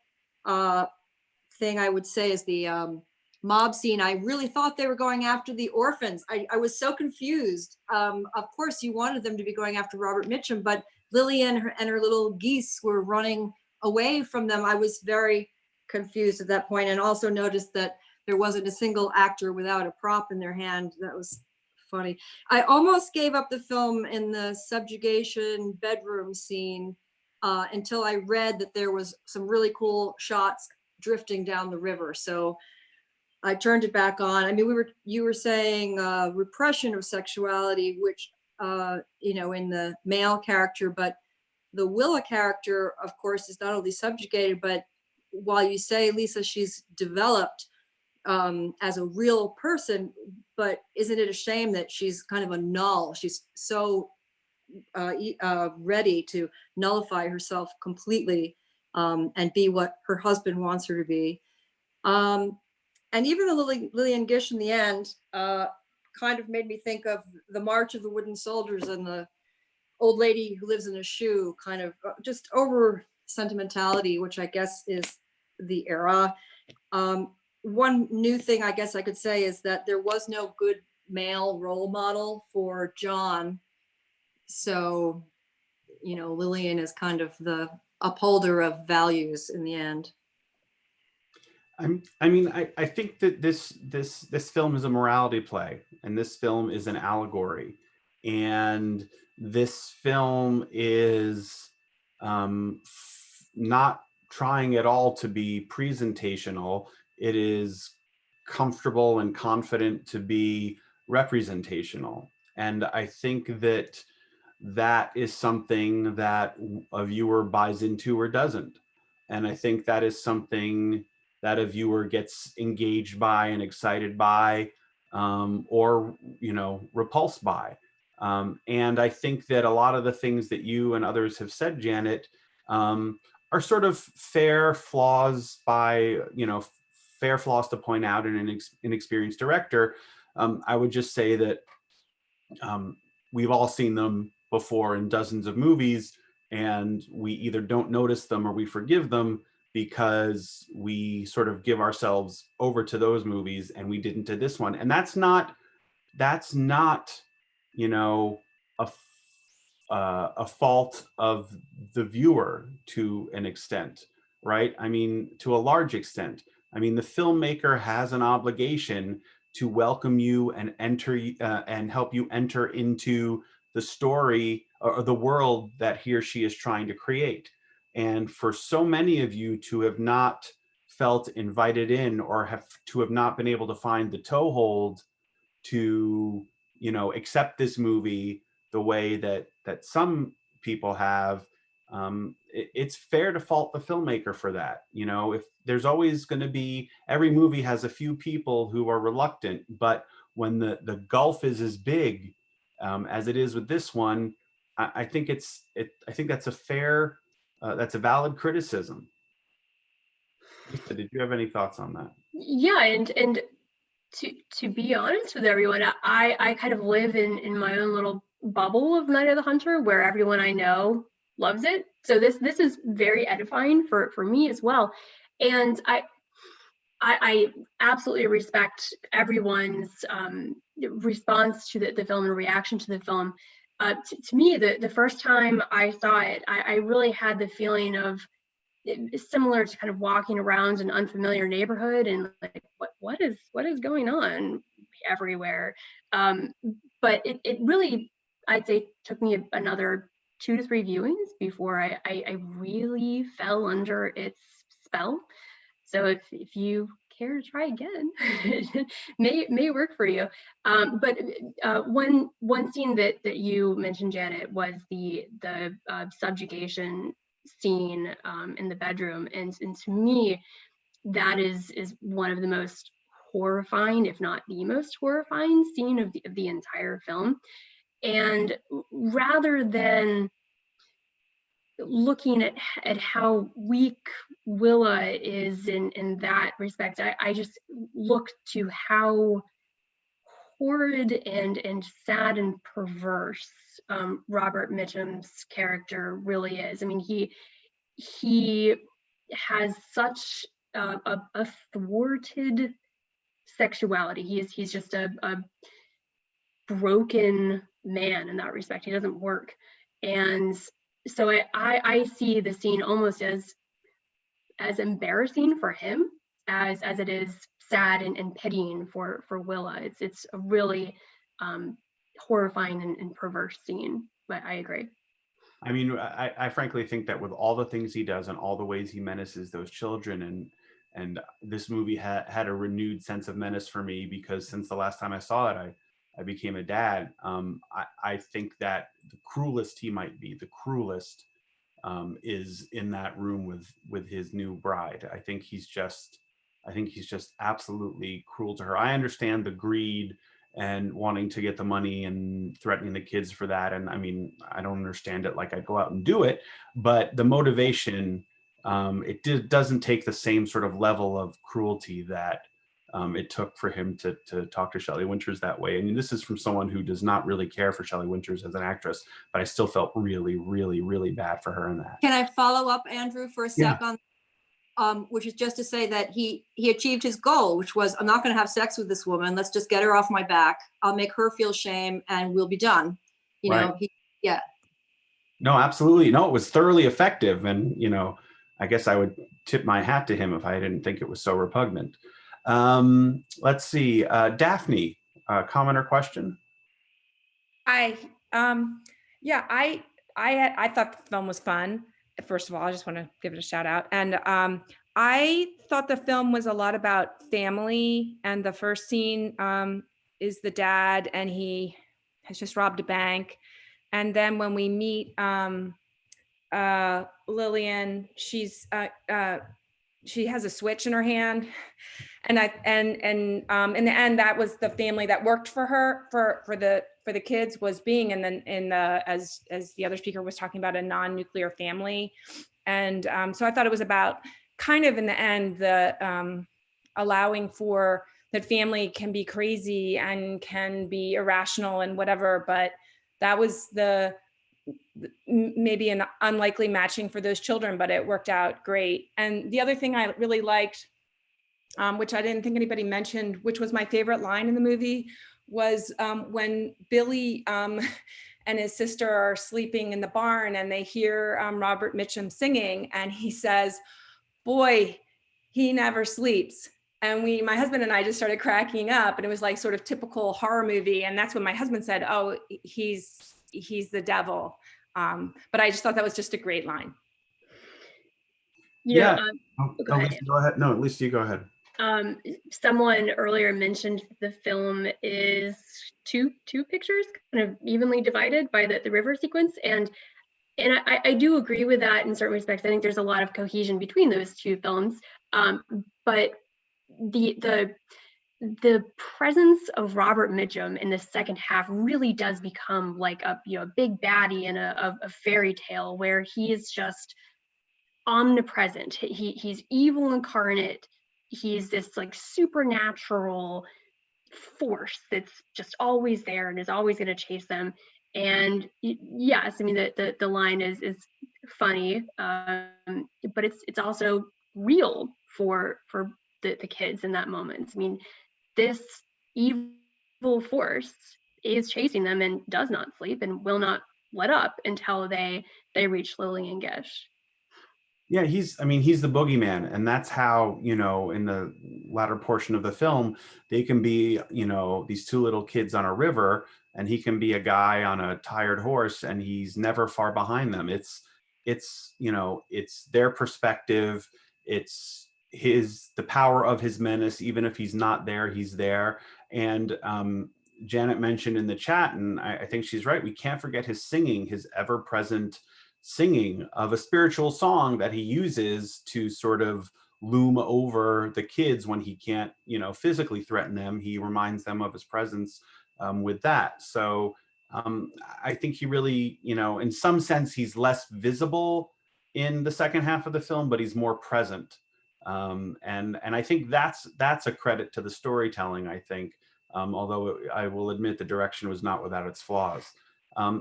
thing I would say is the mob scene. I really thought they were going after the orphans. I was so confused. Of course, you wanted them to be going after Robert Mitchum, but Lillian and her little geese were running away from them. I was very confused at that point, and also noticed that there wasn't a single actor without a prop in their hand. That was funny. I almost gave up the film in the subjugation bedroom scene until I read that there was some really cool shots drifting down the river. So I turned it back on. I mean, you were saying repression of sexuality, which you know, in the male character, but the Willa character, of course, is not only subjugated, but while you say, Lisa, she's developed as a real person, but isn't it a shame that she's kind of a null? She's so ready to nullify herself completely and be what her husband wants her to be. And even the Lillian Gish in the end kind of made me think of the March of the Wooden Soldiers and the old lady who lives in a shoe, kind of just over sentimentality, which I guess is the era. One new thing I guess I could say is that there was no good male role model for John. So, you know, Lillian is kind of the upholder of values in the end. I mean, I think that this film is a morality play, and this film is an allegory, and this film is not trying at all to be presentational. It is comfortable and confident to be representational, and I think that that is something that a viewer buys into or doesn't, and I think that is something that a viewer gets engaged by and excited by, or, you know, repulsed by. And I think that a lot of the things that you and others have said, Janet, are sort of fair flaws to point out in an inexperienced director. I would just say that we've all seen them before in dozens of movies, and we either don't notice them or we forgive them because we sort of give ourselves over to those movies and we didn't to this one. And that's not, you know, a fault of the viewer to an extent, right? I mean, to a large extent. I mean, the filmmaker has an obligation to welcome you and and help you enter into the story or the world that he or she is trying to create. And for so many of you to have not felt invited in, or have not been able to find the toehold to, you know, accept this movie the way that some people have, it's fair to fault the filmmaker for that. You know, if there's always going to be, every movie has a few people who are reluctant, but when the gulf is as big as it is with this one, I think that's a fair. That's a valid criticism. Lisa, did you have any thoughts on that? Yeah, and to be honest with everyone, I kind of live in my own little bubble of Night of the Hunter, where everyone I know loves it. So this is very edifying for me as well. And I absolutely respect everyone's response to the film and reaction to the film. To me, the first time I saw it, I really had the feeling of similar to kind of walking around an unfamiliar neighborhood and like what is going on everywhere. But it really, I'd say, took me another 2 to 3 viewings before I really fell under its spell. So if you care to try again, it may work for you. But one scene that you mentioned, Janet, was the subjugation scene in the bedroom, and to me, that is one of the most horrifying, if not the most horrifying scene of the entire film. And rather than looking at how weak Willa is in that respect, I just look to how horrid and sad and perverse Robert Mitchum's character really is. I mean, he has such a thwarted sexuality. He's just a broken man in that respect. He doesn't work. And so I see the scene almost as embarrassing for him as it is sad and pitying for Willa. It's a really horrifying and perverse scene, but I agree. I mean, I frankly think that with all the things he does and all the ways he menaces those children, and this movie had a renewed sense of menace for me, because since the last time I saw it, I became a dad. I think that the cruelest he might be, the cruelest is in that room with his new bride. I think he's just absolutely cruel to her. I understand the greed and wanting to get the money and threatening the kids for that. And I mean, I don't understand it like I'd go out and do it, but the motivation, doesn't take the same sort of level of cruelty that it took for him to talk to Shelley Winters that way. I mean, this is from someone who does not really care for Shelley Winters as an actress, but I still felt really, really, really bad for her in that. Can I follow up, Andrew, for a sec on, which is just to say that he achieved his goal, which was, I'm not going to have sex with this woman. Let's just get her off my back. I'll make her feel shame and we'll be done. You know, yeah. No, absolutely. No, it was thoroughly effective. And, you know, I guess I would tip my hat to him if I didn't think it was so repugnant. Let's see, Daphne, comment or question? I thought the film was fun. First of all, I just want to give it a shout out. And I thought the film was a lot about family. And the first scene is the dad, and he has just robbed a bank. And then when we meet Lillian, she has a switch in her hand. And in the end, that was the family that worked for her, for the kids, was being as the other speaker was talking about, a non-nuclear family. And so I thought it was about kind of in the end, the allowing for that family can be crazy and can be irrational and whatever, but that was maybe an unlikely matching for those children, but it worked out great. And the other thing I really liked, which I didn't think anybody mentioned, which was my favorite line in the movie, was when Billy and his sister are sleeping in the barn and they hear Robert Mitchum singing, and he says, "Boy, he never sleeps." And my husband and I just started cracking up, and it was like sort of typical horror movie. And that's when my husband said, "Oh, he's the devil." But I just thought that was just a great line. Yeah. Go ahead. No, at least you go ahead. Someone earlier mentioned the film is two pictures kind of evenly divided by the river sequence. And I do agree with that in certain respects. I think there's a lot of cohesion between those two films. But the presence of Robert Mitchum in the second half really does become like a big baddie in a fairy tale, where he is just omnipresent. He's evil incarnate. He's this like supernatural force that's just always there and is always going to chase them. And yes, I mean the line is funny, but it's also real for the kids in that moment. I mean, this evil force is chasing them and does not sleep and will not let up until they reach Lillian Gish. Yeah, he's the boogeyman, and that's how, you know, in the latter portion of the film, they can be, you know, these two little kids on a river, and he can be a guy on a tired horse, and he's never far behind them. It's you know, it's their perspective, it's the power of his menace. Even if he's not there, he's there. And Janet mentioned in the chat, and I think she's right, we can't forget his singing, his ever-present singing of a spiritual song that he uses to sort of loom over the kids when he can't, you know, physically threaten them. He reminds them of his presence with that. So I think he really, you know, in some sense, he's less visible in the second half of the film, but he's more present. And I think that's a credit to the storytelling, I think, although I will admit the direction was not without its flaws.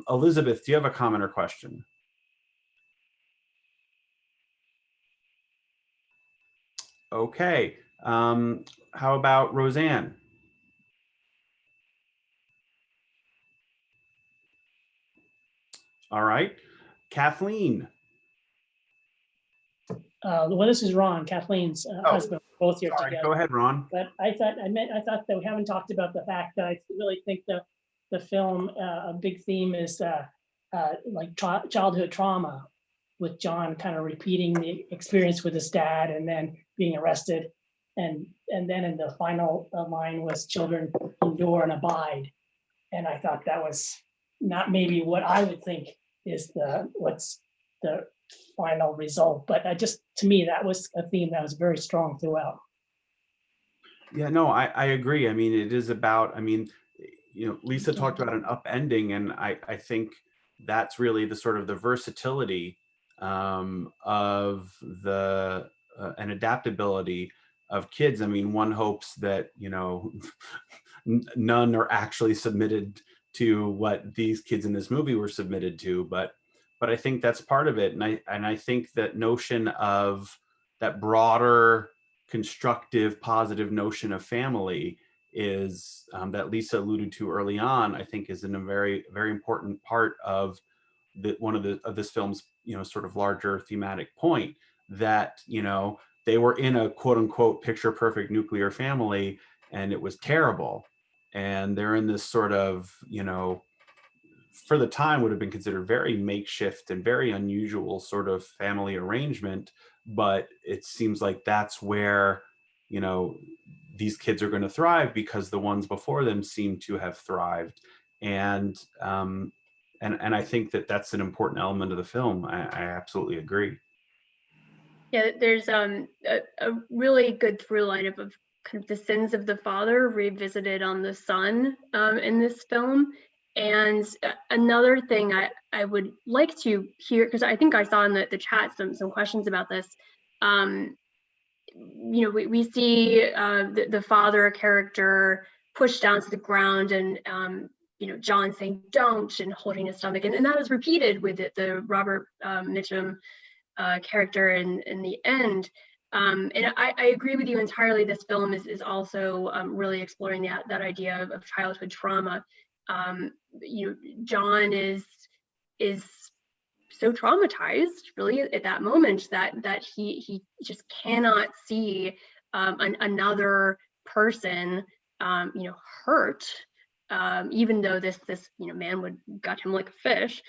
Elizabeth, do you have a comment or question? Okay, how about Roseann? All right, Kathleen. Well, this is Ron, Kathleen's husband, both here Sorry, together. go ahead, Ron. But I thought that we haven't talked about the fact that I really think the film, a big theme is like childhood trauma, with John kind of repeating the experience with his dad and then being arrested. And then in the final line was children endure and abide. And I thought that was not maybe what I would think is what's the final result, but to me, that was a theme that was very strong throughout. Yeah, no, I agree. I mean, it is about, I mean, you know, Lisa talked about an upending, and I think that's really the sort of the versatility of the and adaptability of kids. I mean, one hopes that, you know, none are actually submitted to what these kids in this movie were submitted to, but I think that's part of it. And I think that notion of that broader, constructive, positive notion of family is that Lisa alluded to early on, I think is in a very, very important part of this film's, you know, sort of larger thematic point, that, you know, they were in a quote unquote picture perfect nuclear family and it was terrible. And they're in this sort of, you know, for the time would have been considered very makeshift and very unusual sort of family arrangement. But it seems like that's where, you know, these kids are going to thrive because the ones before them seem to have thrived. And I think that that's an important element of the film. I absolutely agree. Yeah, there's a really good through line of kind of the sins of the father revisited on the son in this film. And another thing I would like to hear, because I think I saw in the chat some questions about this. You know, we see the father character pushed down to the ground, and you know, John saying "don't" and holding his stomach, and that is repeated with the Robert Mitchum character in the end. And I agree with you entirely. This film is also really exploring that idea of childhood trauma. You know, John is so traumatized really at that moment that he just cannot see another person you know, hurt, even though this you know, man would gut him like a fish.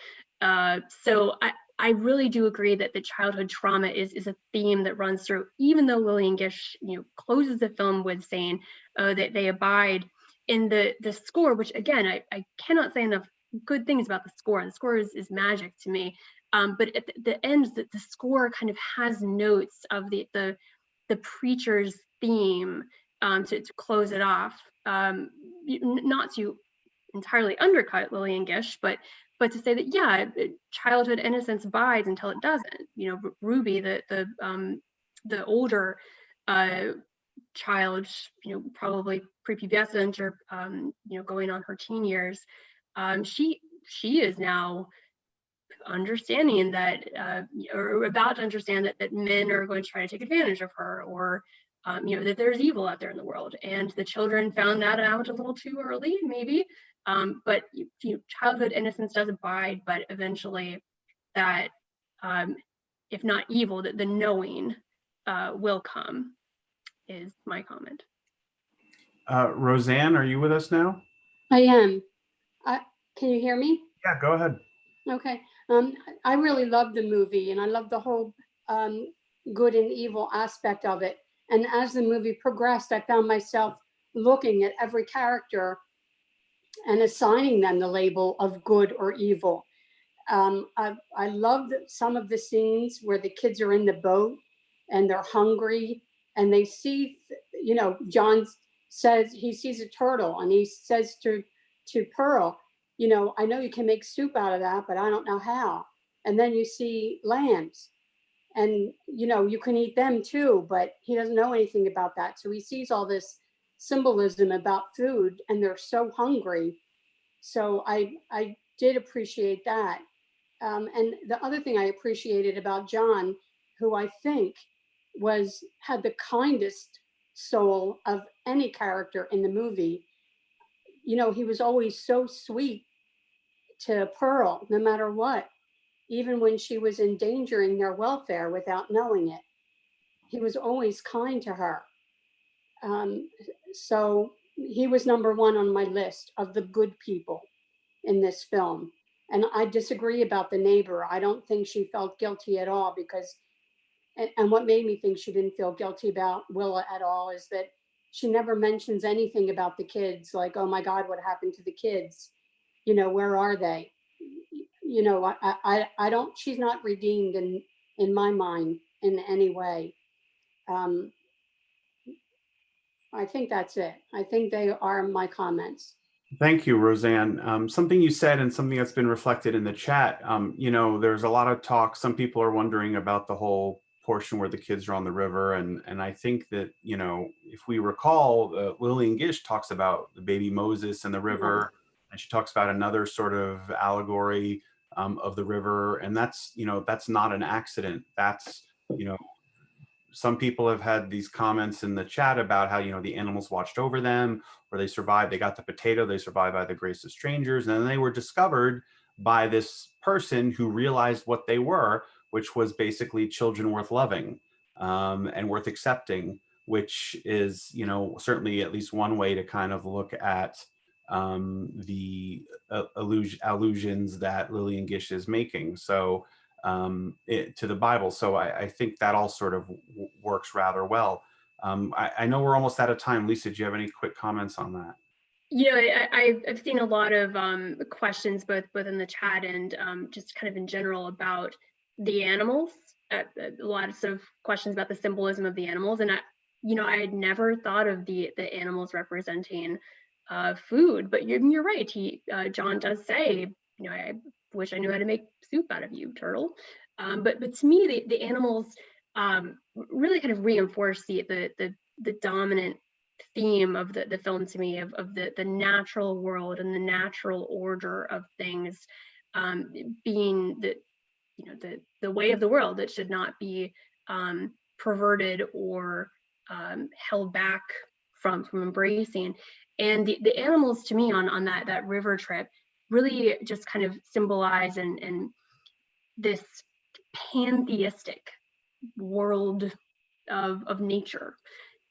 So I really do agree that the childhood trauma is a theme that runs through, even though Lillian Gish, you know, closes the film with saying that they abide in the score, which again, I cannot say enough good things about the score. The score is magic to me. But at the end, the score kind of has notes of the preacher's theme to close it off. Not to entirely undercut Lillian Gish, but to say that, yeah, childhood innocence abides until it doesn't. You know, Ruby, the older child, you know, probably prepubescent or you know, going on her teen years, she is now understanding that or about to understand that men are going to try to take advantage of her, or that there's evil out there in the world. And the children found that out a little too early, maybe. But childhood innocence does abide, but eventually that, if not evil, that the knowing will come, is my comment. Roseann, are you with us now? I am. Can you hear me? Yeah, go ahead. Okay. I really love the movie, and I love the whole good and evil aspect of it. And as the movie progressed, I found myself looking at every character and assigning them the label of good or evil. I loved some of the scenes where the kids are in the boat and they're hungry and they see, John says he sees a turtle and he says to Pearl, I know you can make soup out of that, but I don't know how. And then you see lambs and, you can eat them too, but he doesn't know anything about that. So he sees all this symbolism about food and they're so hungry. So I did appreciate that. And the other thing I appreciated about John, who I think had the kindest soul of any character in the movie. He was always so sweet to Pearl, no matter what, even when she was endangering their welfare without knowing it. He was always kind to her. So he was number one on my list of the good people in this film. And I disagree about the neighbor. I don't think she felt guilty at all and what made me think she didn't feel guilty about Willa at all is that she never mentions anything about the kids, like, oh my God, what happened to the kids? Where are they? I don't, she's not redeemed in my mind in any way. I think that's it. I think they are my comments. Thank you, Roseann. Something you said and something that's been reflected in the chat, there's a lot of talk. Some people are wondering about the whole portion where the kids are on the river. And I think that, if we recall, Lillian Gish talks about the baby Moses and the river, and she talks about another sort of allegory of the river. And that's not an accident. That's, some people have had these comments in the chat about how, the animals watched over them, or they survived, they got the potato, they survived by the grace of strangers. And then they were discovered by this person who realized what they were, which was basically children worth loving and worth accepting, which is, certainly at least one way to kind of look at the allusions that Lillian Gish is making. So to the Bible. So I think that all sort of works rather well. I know we're almost out of time. Lisa, do you have any quick comments on that? I've seen a lot of questions both in the chat and just kind of in general about the animals. Lots of questions about the symbolism of the animals, and I had never thought of the animals representing food. But you're right. John does say, I wish I knew how to make soup out of you, turtle. But to me, the animals really kind of reinforce the dominant theme of the film to me, of the natural world and the natural order of things being the way of the world that should not be perverted or held back from embracing. And the animals to me on that river trip really just kind of symbolize and this pantheistic world of nature.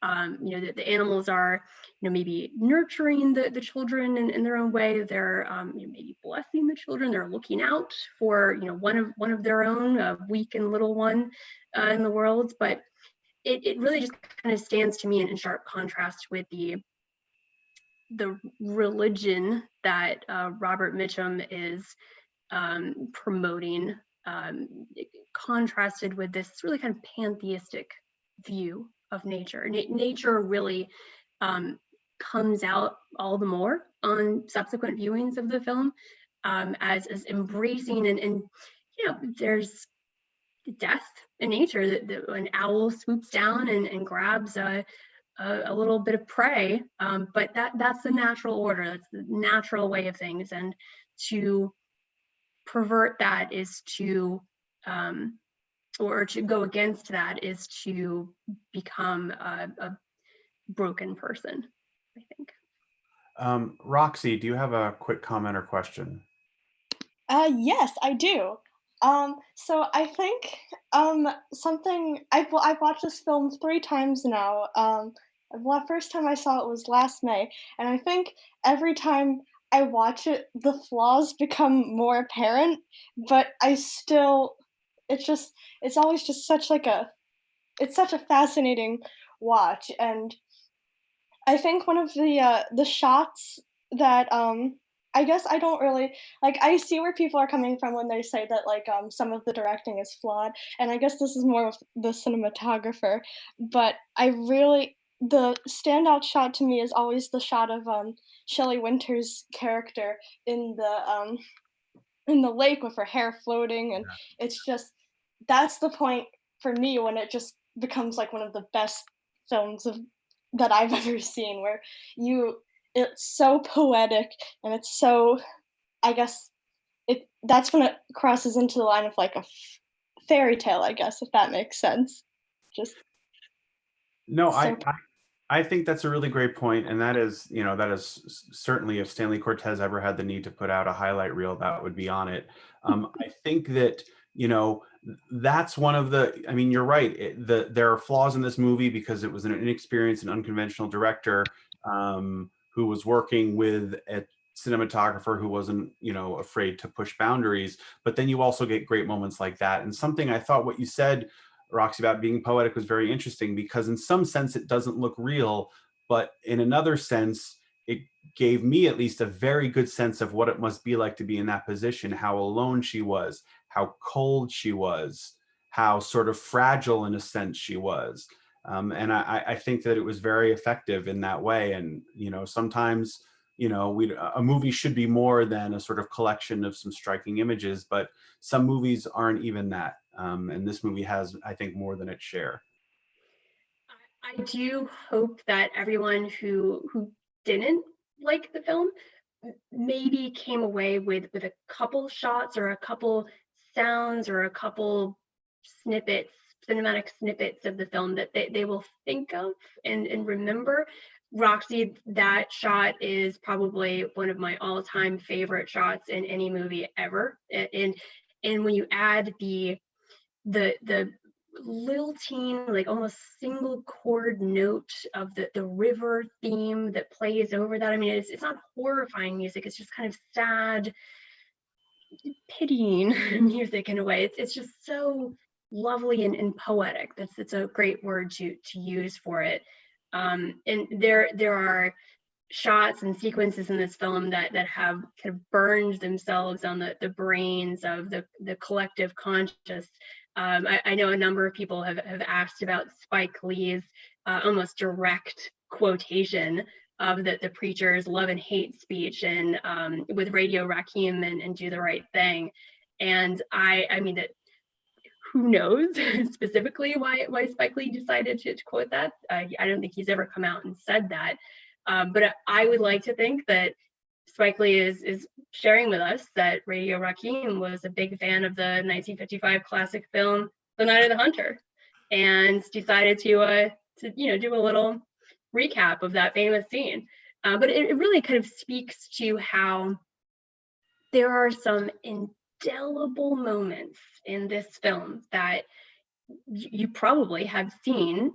The animals are, maybe nurturing the children in their own way. They're maybe blessing the children. They're looking out for one of their own, a weak and little one in the world. But it really just kind of stands to me in sharp contrast with the religion that Robert Mitchum is promoting, contrasted with this really kind of pantheistic view of nature. Nature really comes out all the more on subsequent viewings of the film as embracing and there's death in nature. That an owl swoops down and grabs a little bit of prey, but that's the natural order. That's the natural way of things, and to pervert that is to or to go against that is to become a broken person, I think. Roxy, do you have a quick comment or question? Yes, I do. So I think something I've watched this film 3 times now. The first time I saw it was last May, and I think every time I watch it, the flaws become more apparent. But I still, it's always just it's such a fascinating watch, and I think one of the shots that I guess I don't really like. I see where people are coming from when they say that like some of the directing is flawed, and I guess this is more of the cinematographer. But the standout shot to me is always the shot of Shelley Winter's character in the lake with her hair floating, and it's just that's the point for me when it just becomes like one of the best films that I've ever seen, where it's so poetic and it's so, I guess that's when it crosses into the line of like a fairy tale, I guess, if that makes sense. Just No, so I think that's a really great point, and that is, that is certainly, if Stanley Cortez ever had the need to put out a highlight reel, that would be on it. I think that, that's one of the, I mean, you're right. There are flaws in this movie because it was an inexperienced and unconventional director who was working with a cinematographer who wasn't, afraid to push boundaries. But then you also get great moments like that. And something I thought what you said, Roxy, about being poetic was very interesting, because in some sense it doesn't look real, but in another sense, it gave me at least a very good sense of what it must be like to be in that position, how alone she was, how cold she was, how sort of fragile in a sense she was. And I think that it was very effective in that way. And, sometimes, a movie should be more than a sort of collection of some striking images, but some movies aren't even that. And this movie has, I think, more than its share. I do hope that everyone who didn't like the film maybe came away with a couple shots or a couple sounds or a couple snippets, cinematic snippets of the film that they will think of and remember. Roxy, that shot is probably one of my all-time favorite shots in any movie ever. And when you add the lilting, like almost single chord note of the river theme that plays over that. I mean, it's not horrifying music. It's just kind of sad, pitying music in a way. It's just so lovely and poetic. That's a great word to use for it. And there are shots and sequences in this film that have kind of burned themselves on the brains of the collective conscious. I know a number of people have asked about Spike Lee's almost direct quotation of the preacher's love and hate speech and with Radio Rakim and Do the Right Thing. And I mean, that who knows specifically why Spike Lee decided to quote that. I don't think he's ever come out and said that. But I would like to think that Spike Lee is sharing with us that Radio Rakim was a big fan of the 1955 classic film The Night of the Hunter, and decided to do a little recap of that famous scene. But it really kind of speaks to how there are some indelible moments in this film that you probably have seen,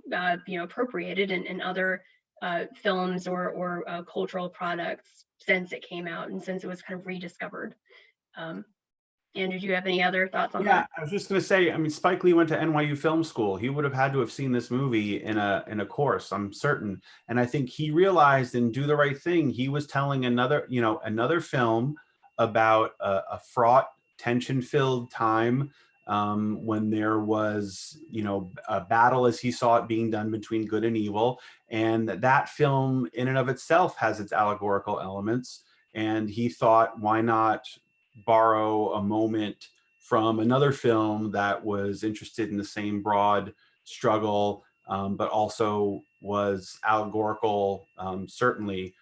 appropriated in other films or cultural products since it came out and since it was kind of rediscovered. Andrew, do you have any other thoughts on that? Yeah, I was just going to say, I mean, Spike Lee went to NYU Film School. He would have had to have seen this movie in a course, I'm certain. And I think he realized in Do the Right Thing, he was telling another film about a fraught, tension-filled time when there was, a battle as he saw it being done between good and evil. And that film in and of itself has its allegorical elements. And he thought, why not borrow a moment from another film that was interested in the same broad struggle, but also was allegorical, certainly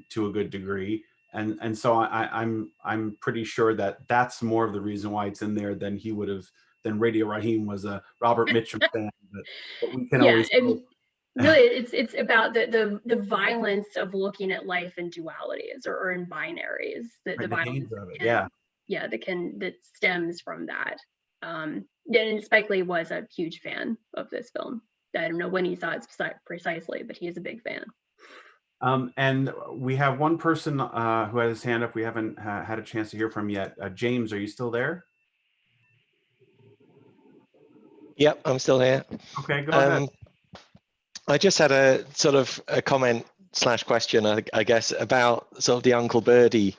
to a good degree. And so I'm pretty sure that that's more of the reason why it's in there than he would have then Radio Raheem was a Robert Mitchum fan, but we can Yeah, always hope. really, it's about the violence of looking at life in dualities or in binaries. The The violence names of it, that yeah. that stems from that. Yeah, and Spike Lee was a huge fan of this film. I don't know when he saw it precisely, but he is a big fan. And we have one person who has his hand up we haven't had a chance to hear from yet. James, are you still there? Yep, I'm still here. Okay, go ahead. I just had a sort of a comment / question, I guess, about sort of the Uncle Birdie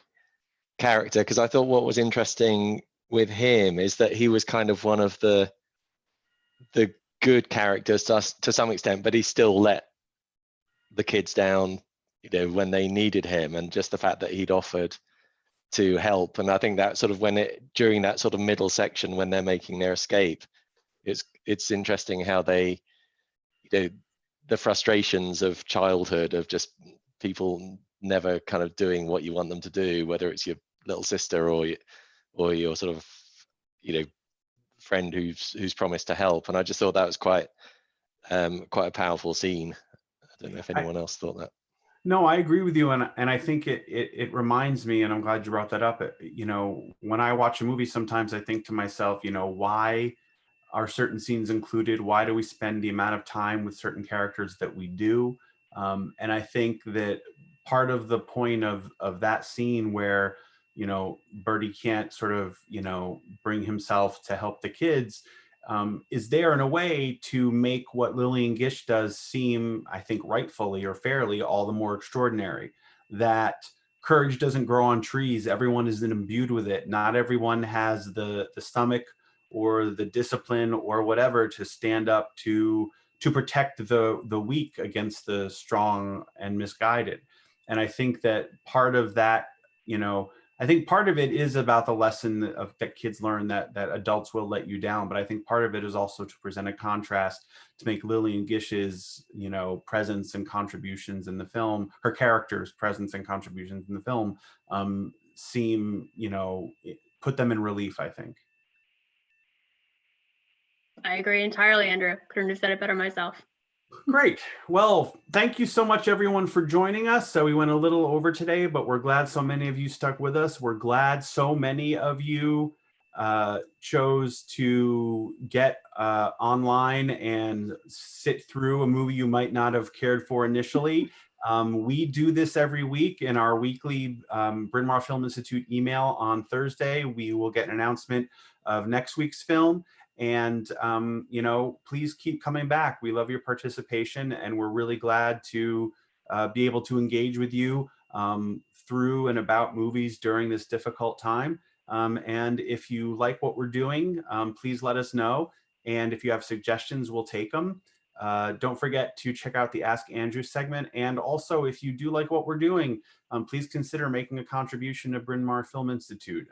character, because I thought what was interesting with him is that he was kind of one of the good characters to some extent, but he still let the kids down, you know, when they needed him, and just the fact that he'd offered to help. And I think that sort of during that sort of middle section when they're making their escape, it's interesting how they, you know, the frustrations of childhood, of just people never kind of doing what you want them to do, whether it's your little sister or your sort of, you know, friend who's promised to help. And I just thought that was quite a powerful scene. I don't know if anyone else thought that. No, I agree with you, and I think it reminds me, and I'm glad you brought that up. You know, when I watch a movie, sometimes I think to myself, you know, why are certain scenes included? Why do we spend the amount of time with certain characters that we do? And I think that part of the point of that scene where, you know, Birdie can't sort of, you know, bring himself to help the kids, is there in a way to make what Lillian Gish does seem, I think rightfully or fairly, all the more extraordinary. That courage doesn't grow on trees. Everyone isn't imbued with it. Not everyone has the stomach or the discipline or whatever to stand up to protect the weak against the strong and misguided. And I think that part of that, you know, I think part of it is about the lesson that kids learn that adults will let you down. But I think part of it is also to present a contrast, to make Lillian Gish's, you know, presence and contributions in the film, her character's presence and contributions in the film, seem, you know, put them in relief, I think. I agree entirely, Andrew. Couldn't have said it better myself. Great. Well, thank you so much, everyone, for joining us. So we went a little over today, but we're glad so many of you stuck with us. We're glad so many of you chose to get online and sit through a movie you might not have cared for initially. We do this every week in our weekly Bryn Mawr Film Institute email on Thursday. We will get an announcement of next week's film. And, you know, please keep coming back. We love your participation, and we're really glad to be able to engage with you through and about movies during this difficult time. And if you like what we're doing, please let us know. And if you have suggestions, we'll take them. Don't forget to check out the Ask Andrew segment. And also, if you do like what we're doing, please consider making a contribution to Bryn Mawr Film Institute.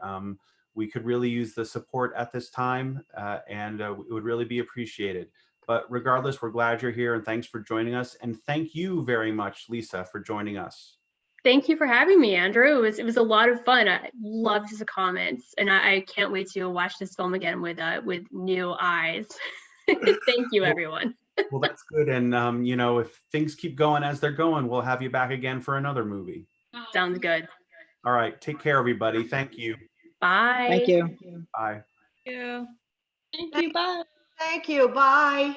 We could really use the support at this time, and it would really be appreciated. But regardless, we're glad you're here, and thanks for joining us. And thank you very much, Lisa, for joining us. Thank you for having me, Andrew. It was a lot of fun. I loved the comments, and I can't wait to watch this film again with new eyes. Thank you, everyone. Well, that's good. And you know, if things keep going as they're going, we'll have you back again for another movie. Sounds good. All right. Take care, everybody. Thank you. Bye. Thank you. Bye. Thank you. Thank you. Bye.